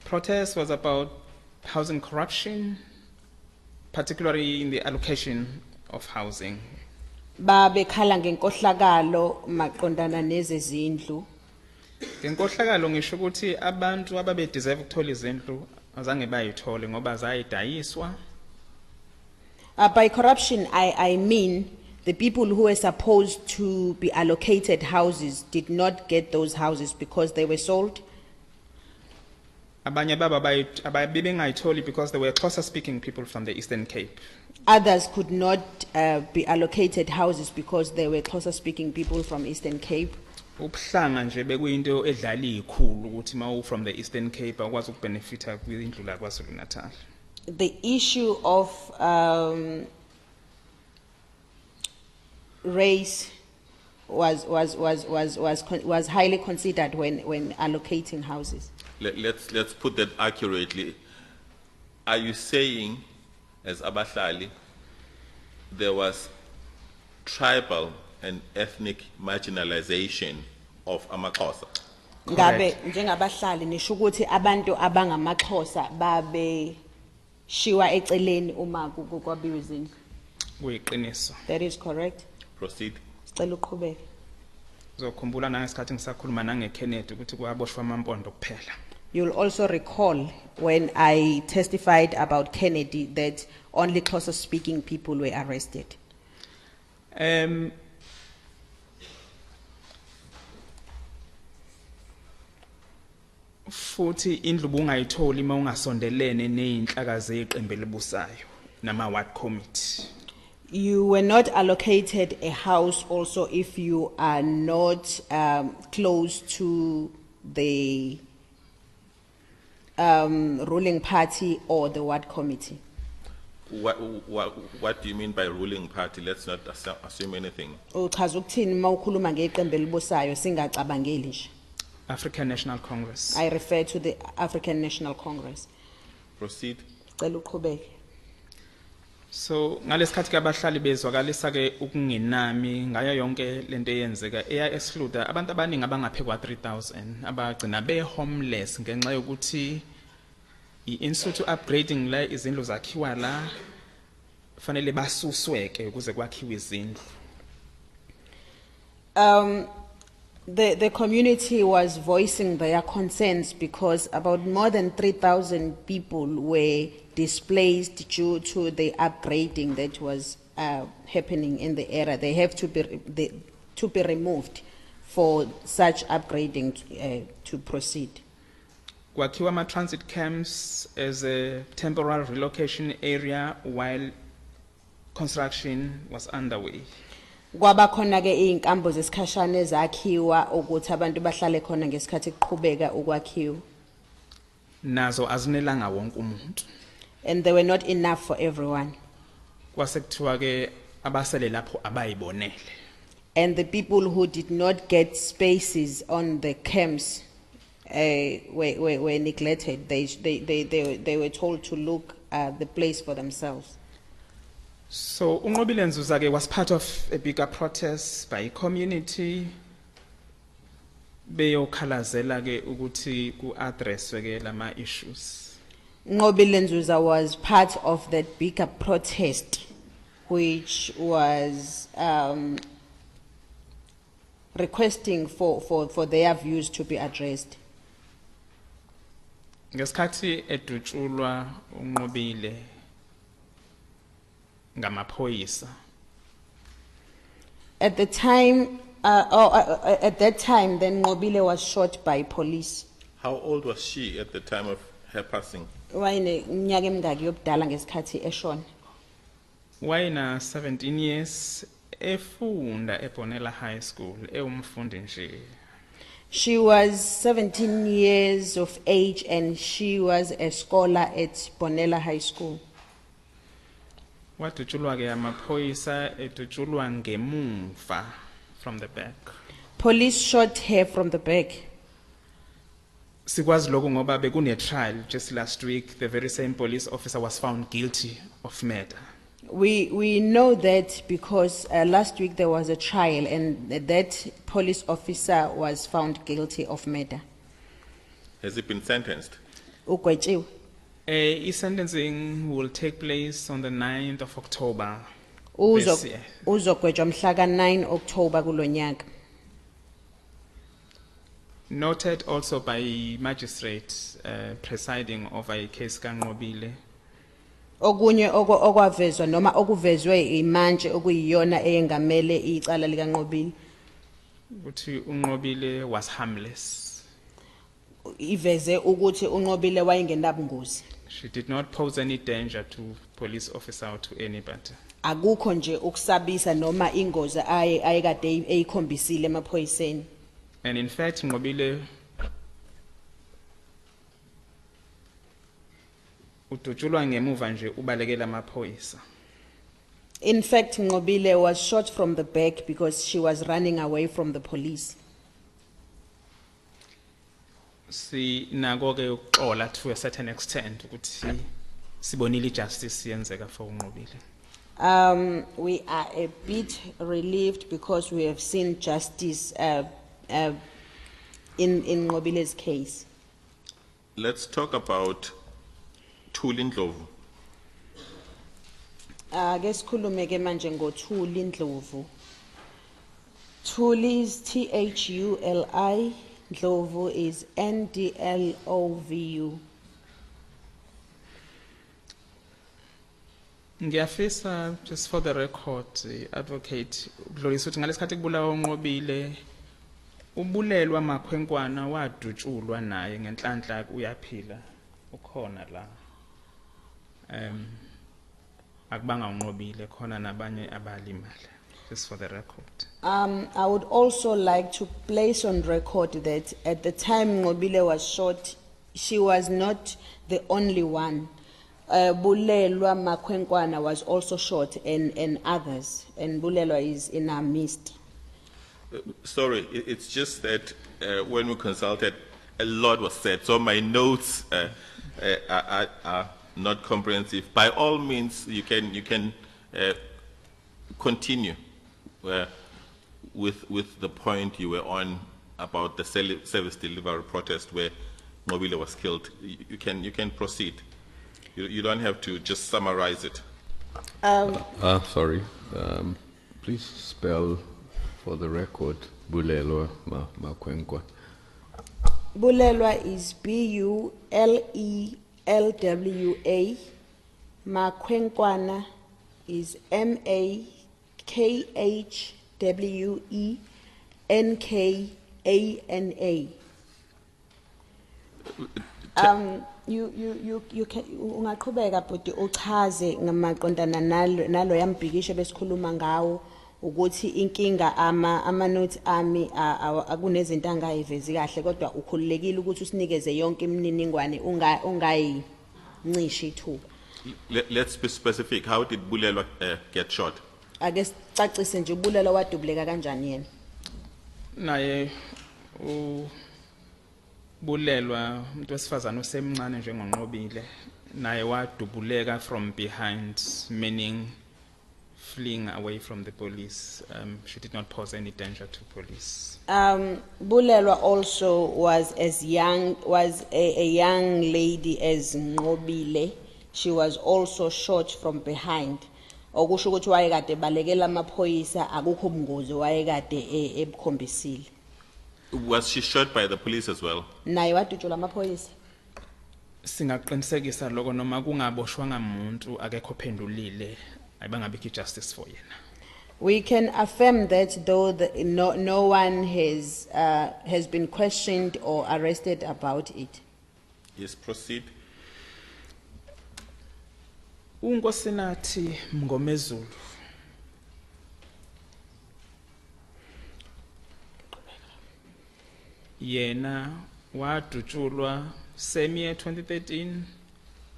Protest was about housing corruption, particularly in the allocation of housing. Babekhala ngenkohlakalo maqondana nezezindlu. Ngenkohlakalo ngisho ukuthi abantu ababe deserve ukuthola izindlu azange bayithole ngoba zayidayiswa. By corruption, I mean the people who were supposed to be allocated houses did not get those houses because they were sold. Abanye baba bengayitholi because they were Xhosa speaking people from the Eastern Cape. Others could not be allocated houses because they were Xhosa speaking people from Eastern Cape. Ubuhlanga nje bekuyinto edlala izikhulu ukuthi mawu from the Eastern Cape akwazi ukubenefita kwindlu la kwaZulu Natal. The issue of race was highly considered when allocating houses. Let's put that accurately. Are you saying, as Abahlali, there was tribal and ethnic marginalization of amaXhosa? Ngabe njengabahlali nisho ukuthi abantu abangamaXhosa babe shiwa eceleni uma kwabiwa izindlu. Kuyiqiniso. That is correct. Proceed. Sicela uqhubeke. Zokhumbula nangesikhathi ngisakhuluma nangeKennedy ukuthi kwaboshwa amampondo kuphela. You'll also recall when I testified about Kennedy that only Xhosa speaking people were arrested. Futhi indlu bungayitholi mawungasondelene nezinhlaka zeqembu elibusayo nama ward committee. You were not allocated a house also if you are not close to the ruling party or the ward committee. What do you mean by ruling party? Let's not assume anything. Uchaza ukuthini mawukhuluma ngeqembu elibusayo singacabangeli nje? African National Congress. I refer to the African National Congress. Proceed. Cela uqhubeke. So ngalesikhathi ke abahlali bezwakalisa ke ukungenami ngayo yonke lento eyenzeka eya exclude abantu abaningi abangaphekwa 3000 abagcina be homeless ngenxa yokuthi i-institute upgrading la izindlu zakhiwa la fanele basusweke ukuze kwakhiwe izindlu. The community was voicing their concerns because about more than 3,000 people were displaced due to the upgrading that was happening in the area. They have to be removed for such upgrading to proceed. Kwakhiwa ama transit camps as a temporary relocation area while construction was underway. Kwaba khona ke inkambo zesikhashana ezakhiwa ukuthi abantu bahlale khona ngesikhathi kuqhubeka ukwakhiwa. Nazo azinelanga wonke umuntu. And they were not enough for everyone. Kwase kuthiwa ke abasele lapho abayibonele. And the people who did not get spaces on the camps were neglected. They were told to look at the place for themselves. So uNqobile Nzuza ke was part of a bigger protest by community beyokhalazela ke ukuthi ku-addresswe ke lama issues. Nqobile Nzuza was part of that bigger protest which was requesting for their views to be addressed. Ngesikhathi edutshulwa uNqobile ngamaphoyisa. At that time, then Nqobile was shot by police. How old was she at the time of her passing? Wayeminyaka emingaki yobudala ngesikhathi eshona? Wayena 17 years efunda eBonella High School umfundi nje. She was 17 years of age and she was a scholar at Bonella High School. Wadutshulwa ke amaphoyisa edutshulwa ngemuva from the back. Police shot her from the back. Sikwazi lokho ngoba bekune trial just last week. The very same police officer was found guilty of murder. We know that because last week there was a trial and that police officer was found guilty of murder. Has he been sentenced? Ugwetshiwe. Sentencing will take place on the 9th of October. Uzogwetshwa mhla ka-9 October kulo nyaka. Noted also by magistrates presiding over a case kaNqobile. Okunye okwavezwa noma okuvezwe imanje okuyiyona eyengamele icala likaNqobile. Ukuthi uNqobile was harmless. Iveze ukuthi uNqobile wayengenabungozi. She did not pose any danger to police officer or to anybody. Akukho nje ukusabisa noma ingozi ayekade eyikhombisile emaphoyiseni. And in fact Nqobile udutshulwa ngemuva nje ubalekela amaphoyisa. In fact Nqobile was shot from the back because she was running away from the police. Sinako ke ukuxola to a certain extent ukuthi sibonile justice yenzeka for uNqobile. We are a bit relieved because we have seen justice in Nqobile's case. Let's talk about Thuli Ndlovu. Ake sikhulume ke manje ngoThuli Ndlovu. Thuli is THULI, Ndlovu is NDLOVU. Ngiyafisa just for the record advocate udlulisa ukuthi ngalesikhathi kubulawa uNqobile ubulelwa amakhwenkwana wadutshulwa naye ngenhlanhla uyaphila ukhona la akubanga uNqobile khona nabanye abalimala just for the record. I would also like to place on record that at the time Nqobile was shot she was not the only one. Bulelwa Makwenkwana was also shot and others, and Bulelwa is in our midst. Sorry, it's just that when we consulted, a lot was said, so my notes are not comprehensive. By all means, you can continue with the point you were on about the service delivery protest where Mobile was killed. You can proceed. You don't have to just summarize it. Sorry. Please spell for the record Bulelwa Makwenkwa. Bulelwa is Bulelwa. Makwenkwana is Makhwenkwana. You can ungaqhubeka but uchaze ngamaqondana nalo yambhikisho besikhuluma ngawo ukuthi inkinga ama notes ami akunezinto angayivezi kahle kodwa ukhululekile ukuthi usinikeze yonke imininingwane ungayincishi ithuba. Let's be specific. How did Bulelwa get shot? Ake sicacise nje Bulelwa wadubuleka kanjani yena? Naye Bulelwa umuntu wesifazana osemncane njengonqobile naye wadubuleka from behind, meaning fleeing away from the police. She did not pose any danger to police. Bulelwa also was a young lady as Nqobile. She was also shot from behind. Okusho ukuthi wayekade balekela amaphoyisa akukho ubungozi wayekade ebukhombisile. Was she shot by the police as well? Naye wadutshulwa amaphoyisa. Singaqinisekisa lokho noma kungaboshwanga umuntu akekho phendulile ayibangabikho justice for yena. We can affirm that though no one has been questioned or arrested about it. Yes, proceed. Unkosinathi Mngomezulu yena wadutshulwa same year 2013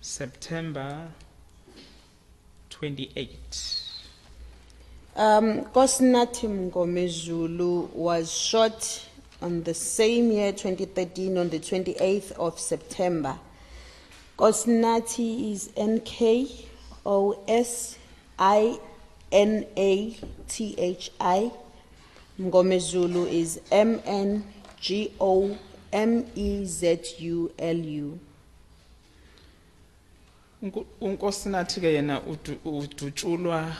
September 28. Kosinathi Mngomezulu was shot on the same year 2013 on the 28th of September. Kosinathi is Nkosinathi. Mngomezulu is Mngomezulu. Unkosinathi ke yena udutshulwa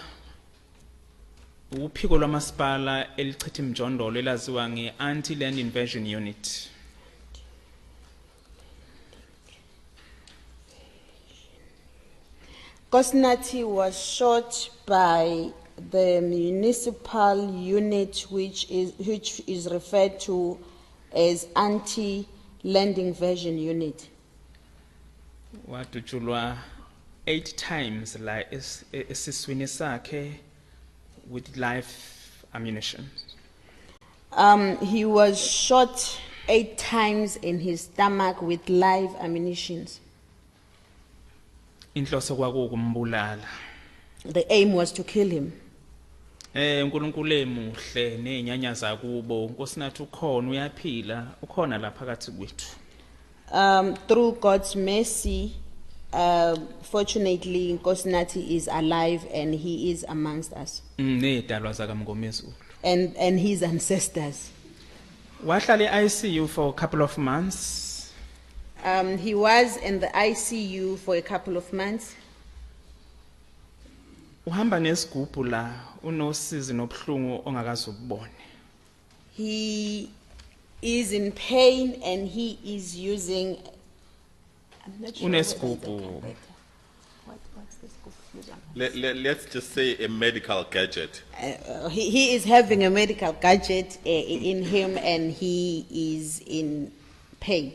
uphiko lwamasipala elichithimjondolo elaziwa nge-Anti-Land Invasion Unit. Kosinathi was shot by the municipal unit which is referred to as Anti-Land Invasion Unit. Wadutshulwa 8 times la esiswini sakhe with live ammunition. He was shot 8 times in his stomach with live ammunitions. Inhloso kwakukumbulala. The aim was to kill him. uNkulunkulu emuhle nezinyanya zakubo unkosinathi ukhona uyaphila ukhona la phakathi kwethu. Through God's mercy, fortunately, Kosinathi is alive and he is amongst us. Nedalwa zakaMngomezulu. And his ancestors. Wahlala ICU for a couple of months. He was in the ICU for a couple of months. Uhamba nesigubhu la unosizi nobhlungu ongakaze ubone. He is in pain and he is using. I'm not sure. Let's just say a medical gadget. He is having a medical gadget in him and he is in pain.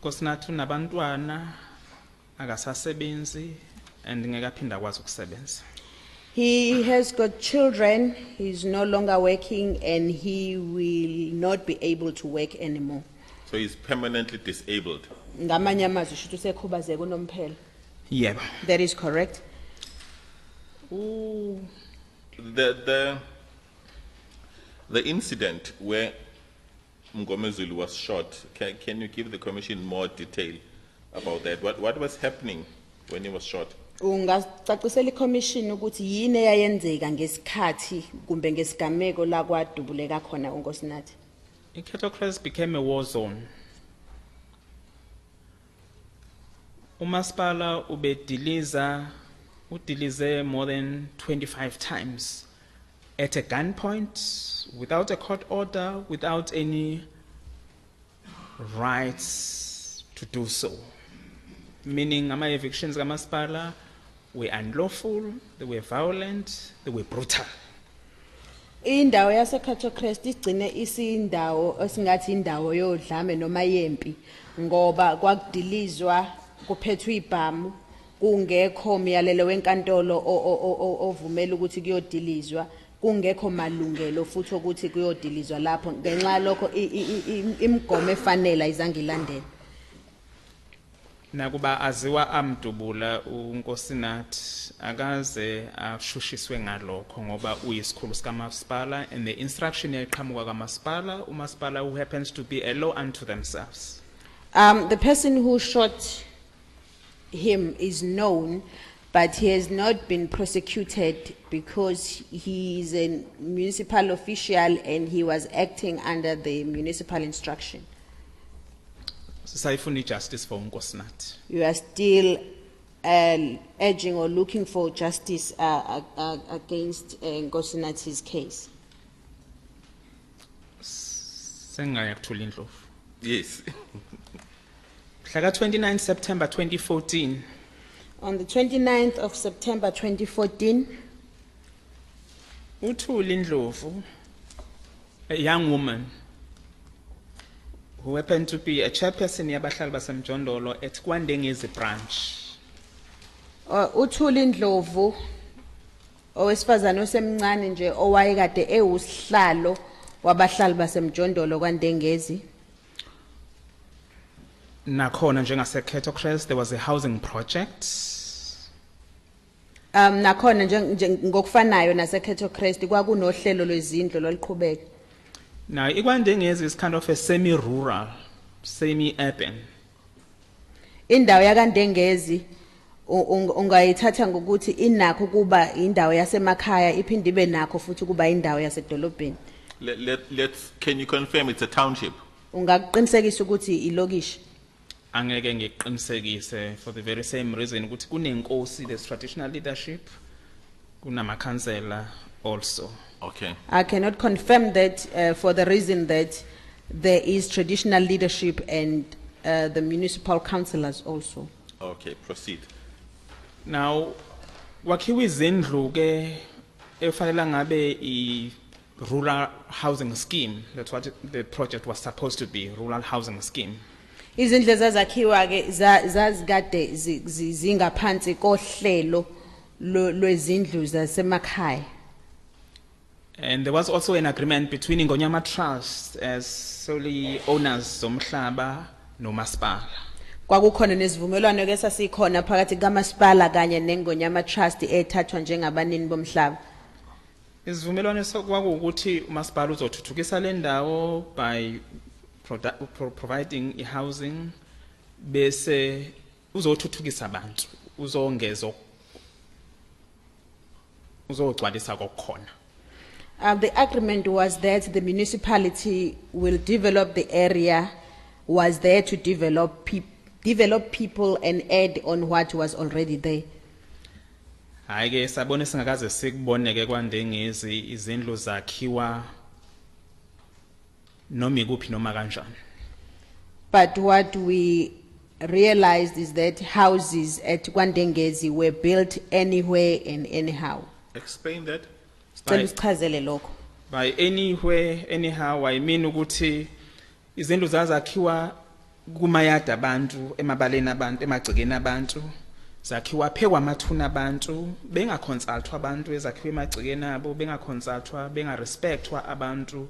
Kosinathi unabantwana akasasebenzi and ngekaphinda kwazi ukusebenza. He has got children, he's no longer working and he will not be able to work anymore. So he's permanently disabled. Ngamanye amazwi usho ukuthi usekhubazeka unomphela. Yebo. That is correct. The incident where Mngomezulu was shot, can you give the commission more detail about that? What was happening when he was shot? Ungacacisela iCommission ukuthi yini eyayenzeka ngesikhathi kumbe ngesigameko la kwadubuleka khona uNkosinathi. Ikhetocracy became a war zone. Umasipala udilize more than 25 times at a gunpoint, without a court order, without any rights to do so. Meaning, ama evictions kamasipala were unlawful, they were violent, they were brutal. Indawo yaseKhetocrest igcine isindawo esingathi indawo yodlame noma yempi ngoba kwakudilizwa kuphethwe ibhamu kungekho umyalelo wenkantolo ovumela ukuthi kuyodilizwa kungekho malungelo futhi ukuthi kuyodilizwa lapho ngenxa lokho imigomo efanele izange ilandele. Nakuba aziwa amdubula uNkosinathi akaze ashushiswe ngalokho ngoba uyisikhulu sikamasipala and the instruction eqhamuka kamasipala umasipala who happens to be a law unto themselves. The person who shot him is known, but he has not been prosecuted because he is a municipal official and he was acting under the municipal instruction. Sayifuna justice for uNkosinathi. You are still urging or looking for justice against Nkosinathi's case. Sengaya kuthula indlovu. Yes. Mhla 29 September 2014. On the 29th of September 2014, Uthuli Ndlovu, a young woman who happened to be a chairperson Abahlali baseMjondolo at Kwandengezi branch. uThuli Ndlovu owesifazana osemncane nje owayekade ewusihlalo wabahlali baseMjondolo kwaNdengezi. Nakhona njengaseKhetocracy there was a housing project. Nakhona ngokufanayo naseKhetocracy kwakunohlelo lwezindlu loliqhubeka. Now iKwandengezi is kind of a semi-rural, semi-urban. Indawo yaKaNdengezi ungayithatha ngokuthi inakho kuba indawo yasemakhaya iphinde ibe nakho futhi kuba indawo yasedolobheni. Can you confirm it's a township? Ungaqiniseka ukuthi ilokishi. Angeke ngiqinisekise for the very same reason ukuthi kunenkosi, there's traditional leadership, kunamakhansela also. Okay. I cannot confirm that for the reason that there is traditional leadership and the municipal councillors also. Okay, proceed. Now, wakhiwa izindlu ke efanele ngabe I rural housing scheme. That's what the project was supposed to be, rural housing scheme. Izindlu ezakhiwa ke zazikade zingaphansi kohlelo lwezindlu zasemakhaya. And there was also an agreement between Ingonyama Trust as solely owners zomhlaba nomasipala. Kwakukhona nesivumelwano ke sasikhona phakathi kaMasipala kanye neNgonyama Trust ethathwa njengabanini bomhlaba. Isivumelwano kwakuwukuthi umasipala uzothuthukisa le ndawo by providing housing bese uzothuthukisa abantu uzongeza uzogcwalisa kokukhona. The agreement was that the municipality will develop the area, was there to develop people and add on what was already there. Hayi ke sabone singakaze sikubone ke kwaNdengezi izindlu zakhiwa noma ikuphi noma kanjani. But what we realized is that houses at KwaNdengezi were built anywhere and anyhow. Explain that. By anywhere, anyhow, I mean ukuthi izindlu zazakhiwa kumayada abantu, emabaleni abantu, emagcekeni abantu, zakhiwa phekwa amathuna abantu, bengaconsultwa abantu ezakhiwa emagcekeni abo, bengarespectwa abantu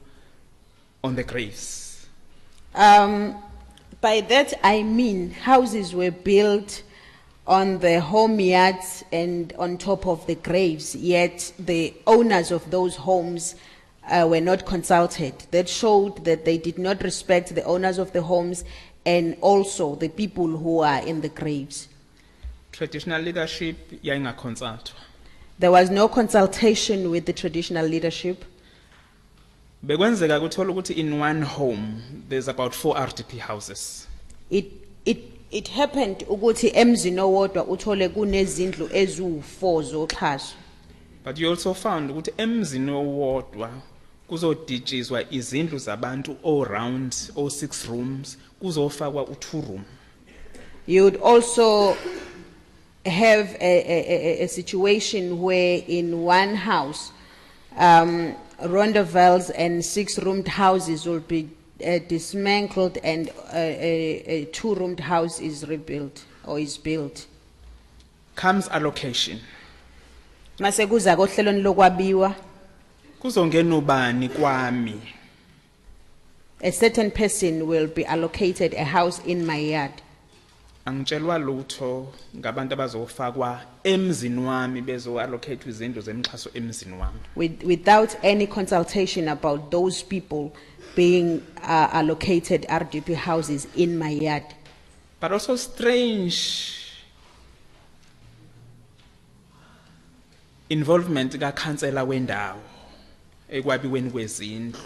on the graves. By that I mean houses were built on the home yards and on top of the graves, yet the owners of those homes were not consulted. That showed that they did not respect the owners of the homes and also the people who are in the graves. Traditional leadership yayingaconsultwa. There was no consultation with the traditional leadership. Bekwenzeka kuthola ukuthi in one home there's about 4 RDP houses. It happened ukuthi emzini owodwa uthole kunezindlu ezu4 zoxhaso. But you also found ukuthi emzini owodwa kuzoditshizwa izindlu zabantu all round, all 6 rooms, kuzofakwa u2 room. You would also have a situation where in one house, rondavels and 6-roomed houses will be dismantled and a 2-roomed house is rebuilt or is built. Comes allocation. Mase kuza kohlelweni lokwabiwa, Kuzongena ubani kwami? a certain person will be allocated a house in my yard. Angitshelwa lutho ngabantu abazofakwa emzini wami bezo allocate izindlu zemxhaso emzini wami. Without any consultation about those people being allocated RDP houses in my yard. But also strange involvement ka councillor wendawo ekwabiweni kwezindlu.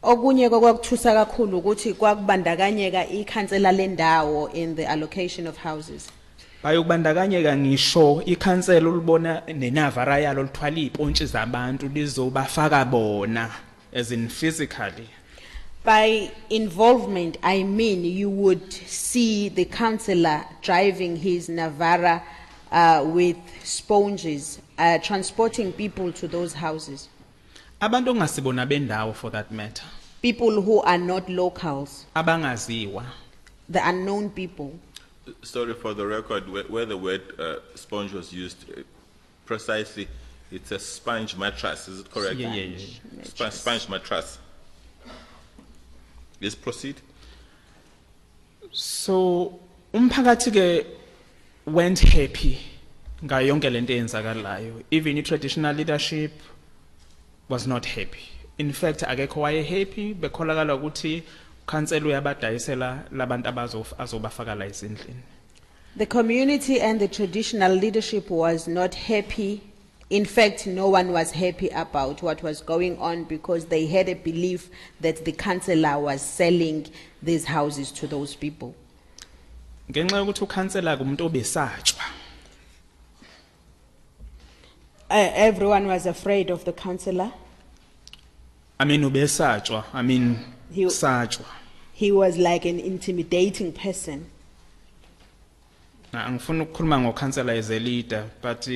Okunye kwakuthusa kakhulu ukuthi kwakubandakanyeka ikhansela lendawo in the allocation of houses. Bayokubandakanyeka ngisho ikhansela ulibona nenavara yalo lithwala ipontshi zabantu lizobafaka bona as in physically. By involvement I mean you would see the councillor driving his Navara with sponges transporting people to those houses. Abantu ongasibona bendawo for that matter. People who are not locals, Abangaziwa. the unknown people. Sorry, for the record, where the word sponge was used, precisely, it's a sponge mattress, is it correct? Yeah. Sponge mattress. Let's proceed. So umphakathi ke went happy ngayo yonke lento eyenzakalayo. Even i-traditional leadership was not happy. In fact, akekho waye happy bekholakala ukuthi council uyabadayisela labantu azobafakala izindlini. The community and the traditional leadership was not happy. In fact, no one was happy about what was going on because they had a belief that the councillor was selling these houses to those people. Ngenxa yokuthi ucouncillor kumuntu obesatshwa. Everyone was afraid of the councillor. Ubesatshwa. He- Satshwa. He was like an intimidating person. Angifuni ukukhuluma ngocouncillor as a leader, but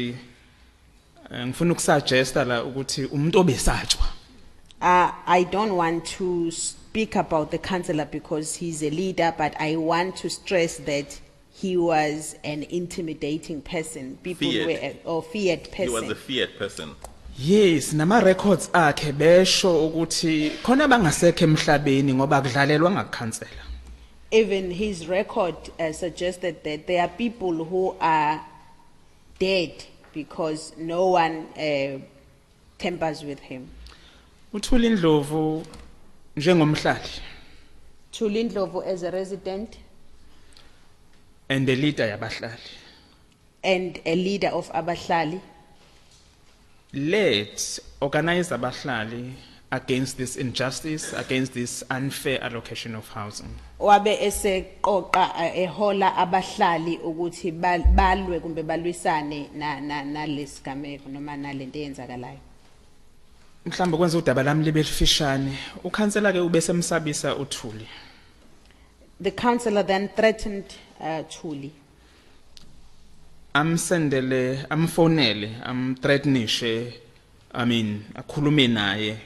ngifuna ukusuggesta la ukuthi umuntu obesatshwa. I don't want to speak about the councillor because he's a leader, but I want to stress that he was an intimidating person. People Feared. were, or feared person. He was a feared person. Yes, nama records akhe besho ukuthi khona bangasekho emhlabeni ngoba kudlalelwa ngakhansela. Even his record suggested that there are people who are dead because no one tampers with him. Uthula Indlovu njengomhlali Tulindlovu as a resident and the leader yabahlali. and a leader of Abahlali Let's organize abahlali against this injustice, against this unfair allocation of housing. wabe eseqoqa ehola abahlali ukuthi balwe kumbe balwisane na lesigameko noma nalento eyenzakalayo. Mhlambe kwenza udaba lami libe lifishane. Ukhansela ke ubesemsabisa uThuli. The councillor then threatened Thuli. Amsendele, amfonele, threatenishe, akhulume naye.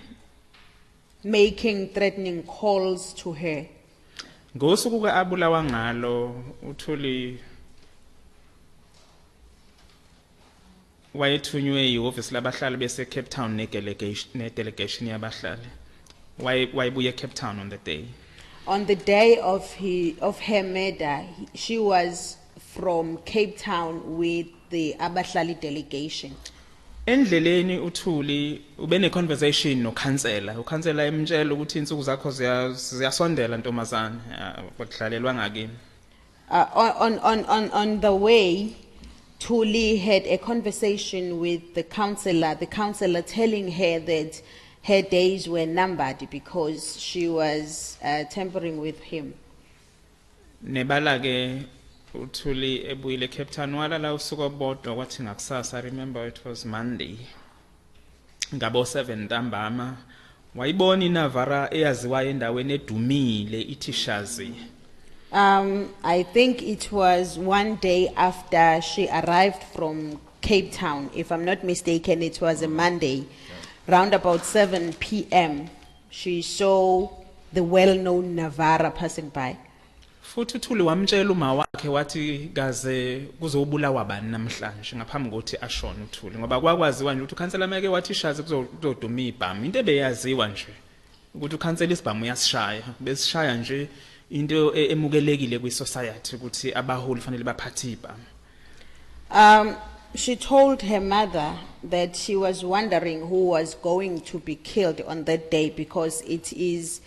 Making threatening calls to her. Ngosuku ke abulawa ngalo uThuli wayethunywe yioffice labahlali bese Cape Town ne delegation yabahlali. Wayebuye Cape Town on the day. On the day of her murder, she was from Cape Town with the Abahlali delegation. Endleleni uThuli ubene conversation noKhansela. uKhansela emtshela ukuthi insuku zakho ziyasondela ntombazana bakudlalelwa ngakini. On the way, Thuli had a conversation with the counselor telling her that her days were numbered because she was tampering with him. Nebala ke uThuli ebuyile eCape Town walala usuku bodwa kwathi ngakusasa. I remember it was Monday. Ngabo 7 ntambama wayibona iNavara eyaziwa endaweni edumile iThishazi. I think it was one day after she arrived from Cape Town. If I'm not mistaken, it was a Monday. Round about 7 p.m., she saw the well-known Navara passing by. Futhi uThuli wamtshela uma wakhe wathi kaze kuzobulawa bani namhlanje ngaphambi kokuthi ashone uThuli ngoba kwakwaziwa nje ukuthi uKhansela make wathi ishazi kuzoduma ibhamu into ebeyaziwa nje ukuthi uKhansela isibhamu uyasishaya besishaya nje into emukelekile kwi-society ukuthi abaholi fanele baphathe ibhamu. She told her mother that she was wondering who was going to be killed on that day because it is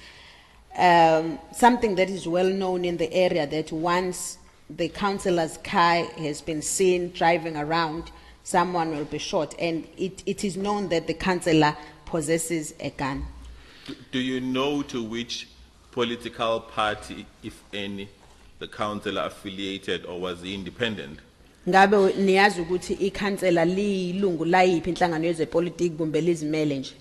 something that is well known in the area that once the councillor's car has been seen driving around, someone will be shot. And it is known that the councillor possesses a gun. Do you know to which political party, if any, the councillor affiliated, or was he independent? Ngabe niyazi ukuthi ikhansela lilungu layiphi inhlangano yezepolitiki kumbe lizimele nje?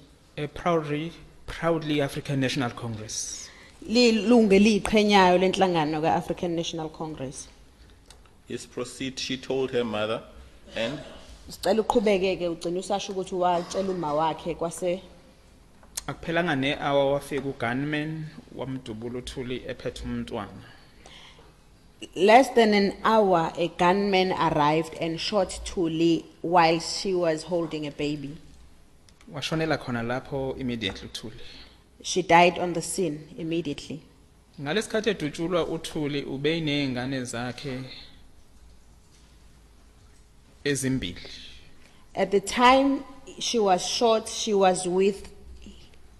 Proudly African National Congress. Lilungu eliqhenyayo lenhlangano kaAfrican National Congress. Yes, proceed. She told her mother, and Sicela uqhubeke ke ugcina usasho ukuthi watshela uma wakhe kwase Akuphelanga ne-hour wafika ugunman wamdubula uThuli ephethe umntwana. Less than an hour, a gunman arrived and shot Thuli while she was holding a baby. Washonela khona lapho immediately uThuli. She died on the scene immediately. Ngalesikhathi edutshulwa uThuli ube nezingane zakhe ezimbili. At the time she was shot, she was with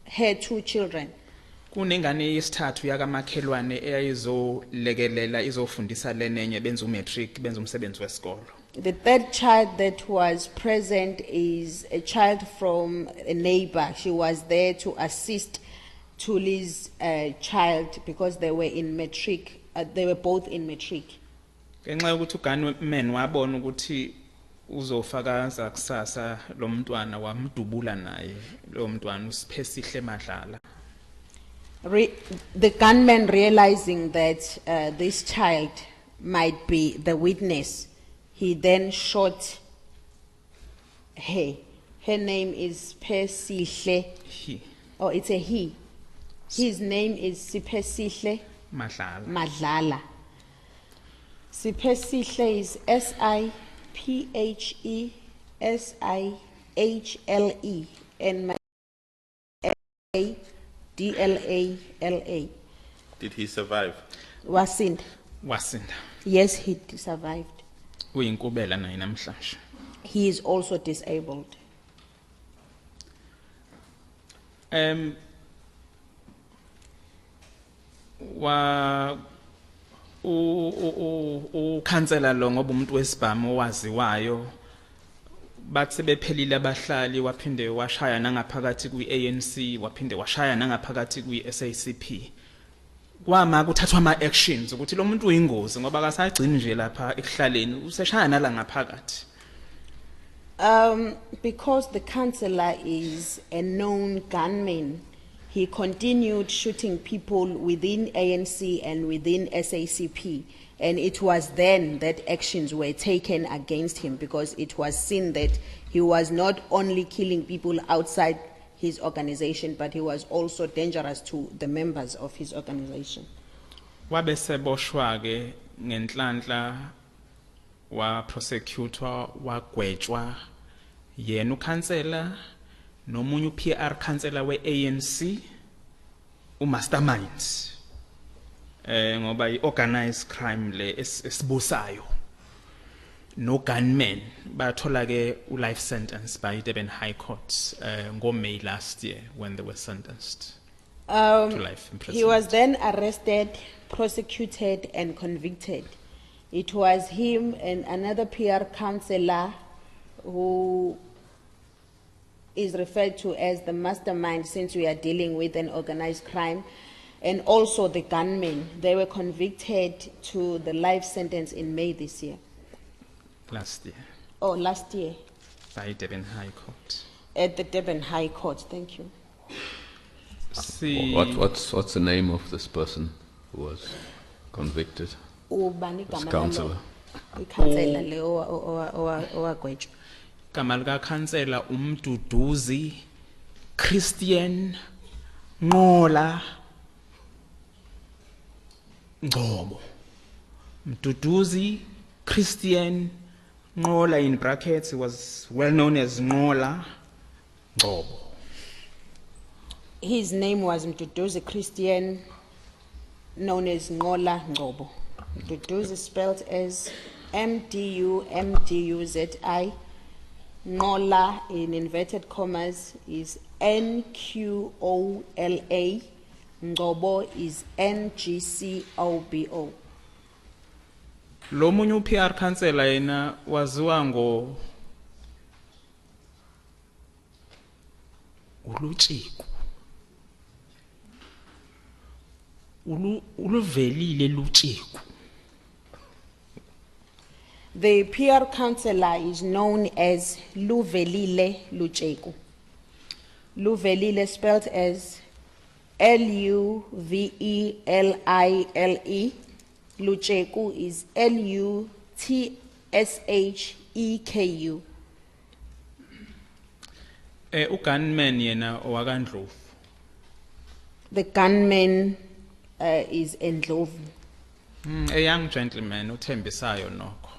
her 2 children. Kunengane yesithathu yakamakhelwane eyayizolekelela izofundisa lenenye benza umatric benza umsebenzi wesikolo. The third child that was present is a child from a neighbor. She was there to assist Thuli's child because they were in matric. They were both in matric. Ngenxa yokuthi ugunman wabona ukuthi uzofakaza kusasa lo mntwana wamdubula naye lo mntwana usiphesihle madlala. The gunman, realizing that this child might be the witness, he then shot her. Her name is Phesihle. He Oh, it's a he. His name is Siphesihle madlala. Madlala. Siphesihle is SIPHESIHLE and DLALA. did he survive? Wasinda. Wasinda. Yes, he survived. Uyinkubela naye namhlanje. He is also disabled. Ukhansela lo ngoba umuntu wesibhamu owaziwayo bathi sebephelile abahlali waphinde washaya nangaphakathi kwi-ANC waphinde washaya nangaphakathi kwi-SACP. Kwama kuthathwa ama-actions ukuthi lo muntu uyingozi ngoba akasagcini nje lapha ekuhlaleni useshaya nala ngaphakathi. Because the councillor is a known gunman, he continued shooting people within ANC and within SACP. And it was then that actions were taken against him because it was seen that he was not only killing people outside his organization, but he was also dangerous to the members of his organization. Wabe seboshwa ke ngenhlanhla wa prosecutor wagwetshwa yena ukhansela nomunye uPR councillor weANC uMastermind ngoba i-organized crime le esibusayo no gunmen bathola ke life sentence by Durban High Court May last year when they were sentenced to life imprisonment. He was then arrested, prosecuted, and convicted. It was him and another PR councillor who is referred to as the mastermind, since we are dealing with an organized crime, and also the gunmen. They were convicted to the life sentence in May this year. Last year Oh, last year by Durban High Court. at the Durban High Court. Thank you. See, What's the name of this person who was convicted? Ubani This gama councillor. lalo? Ikhansela le owagwetshwa. igama lika councillor Umduduzi Christian Nqola Ngcobo. Mduduzi Christian Nqola, in brackets, he was well known as Nqola Ngcobo. His name was Mduduzi Christian, known as Ngola Ngobo. Mduduzi spelled as MDUZI. Ngola, in inverted commas, is NQOLA. Ngobo is NGCOBO. Lo munye uPR councillor yena waziwa ngo uLutshiku. Uluvelile Lutshiku. The PR councillor is known as Luvelile Lucheku. Luvelile spelled as LUVELILE. Lucheku is LUTSHEKU. Ugunman yena owakandlovu. The gunman is Ndlovu. A young gentleman uthembisayo nokho.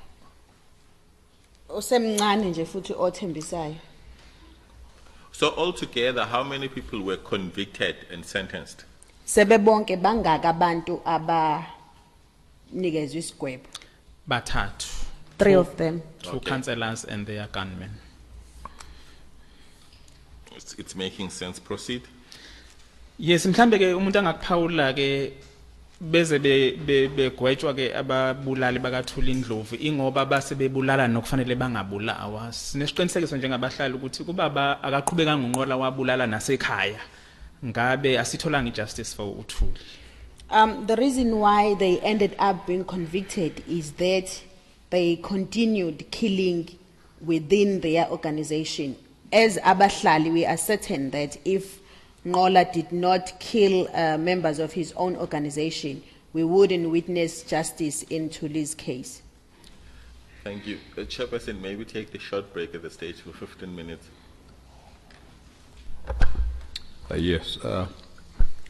Osemncane nje futhi othembisayo. So altogether, how many people were convicted and sentenced? Sebebonke bangaka abantu abanikezwe isigwebo. Bathathu. 3 of them. Two Okay. councillors and their gunmen. It's making sense. Proceed. Yes, mhlambe ke umuntu angakuphawula ke beze begwetshwa ke ababulali bakathula Ndlovu ingoba base bebulala nokufanele bangabulawa. Sinesiqinisekiso njengabahlali ukuthi kubaba akaqhubeka ngonqola wabulala nasekhaya. Ngabe asitholanga ijustice for uthuli. The reason why they ended up being convicted is that they continued killing within their organization. As Abahlali, we are certain that if Ngola did not kill members of his own organization, we wouldn't witness justice in Thuli's case. Thank you. Chairperson, may we take the short break at the stage for 15 minutes? Yes,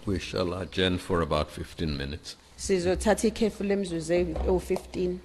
we shall adjourn for about 15 minutes. Sizothatha ikhefu lemzuzu ewu-15.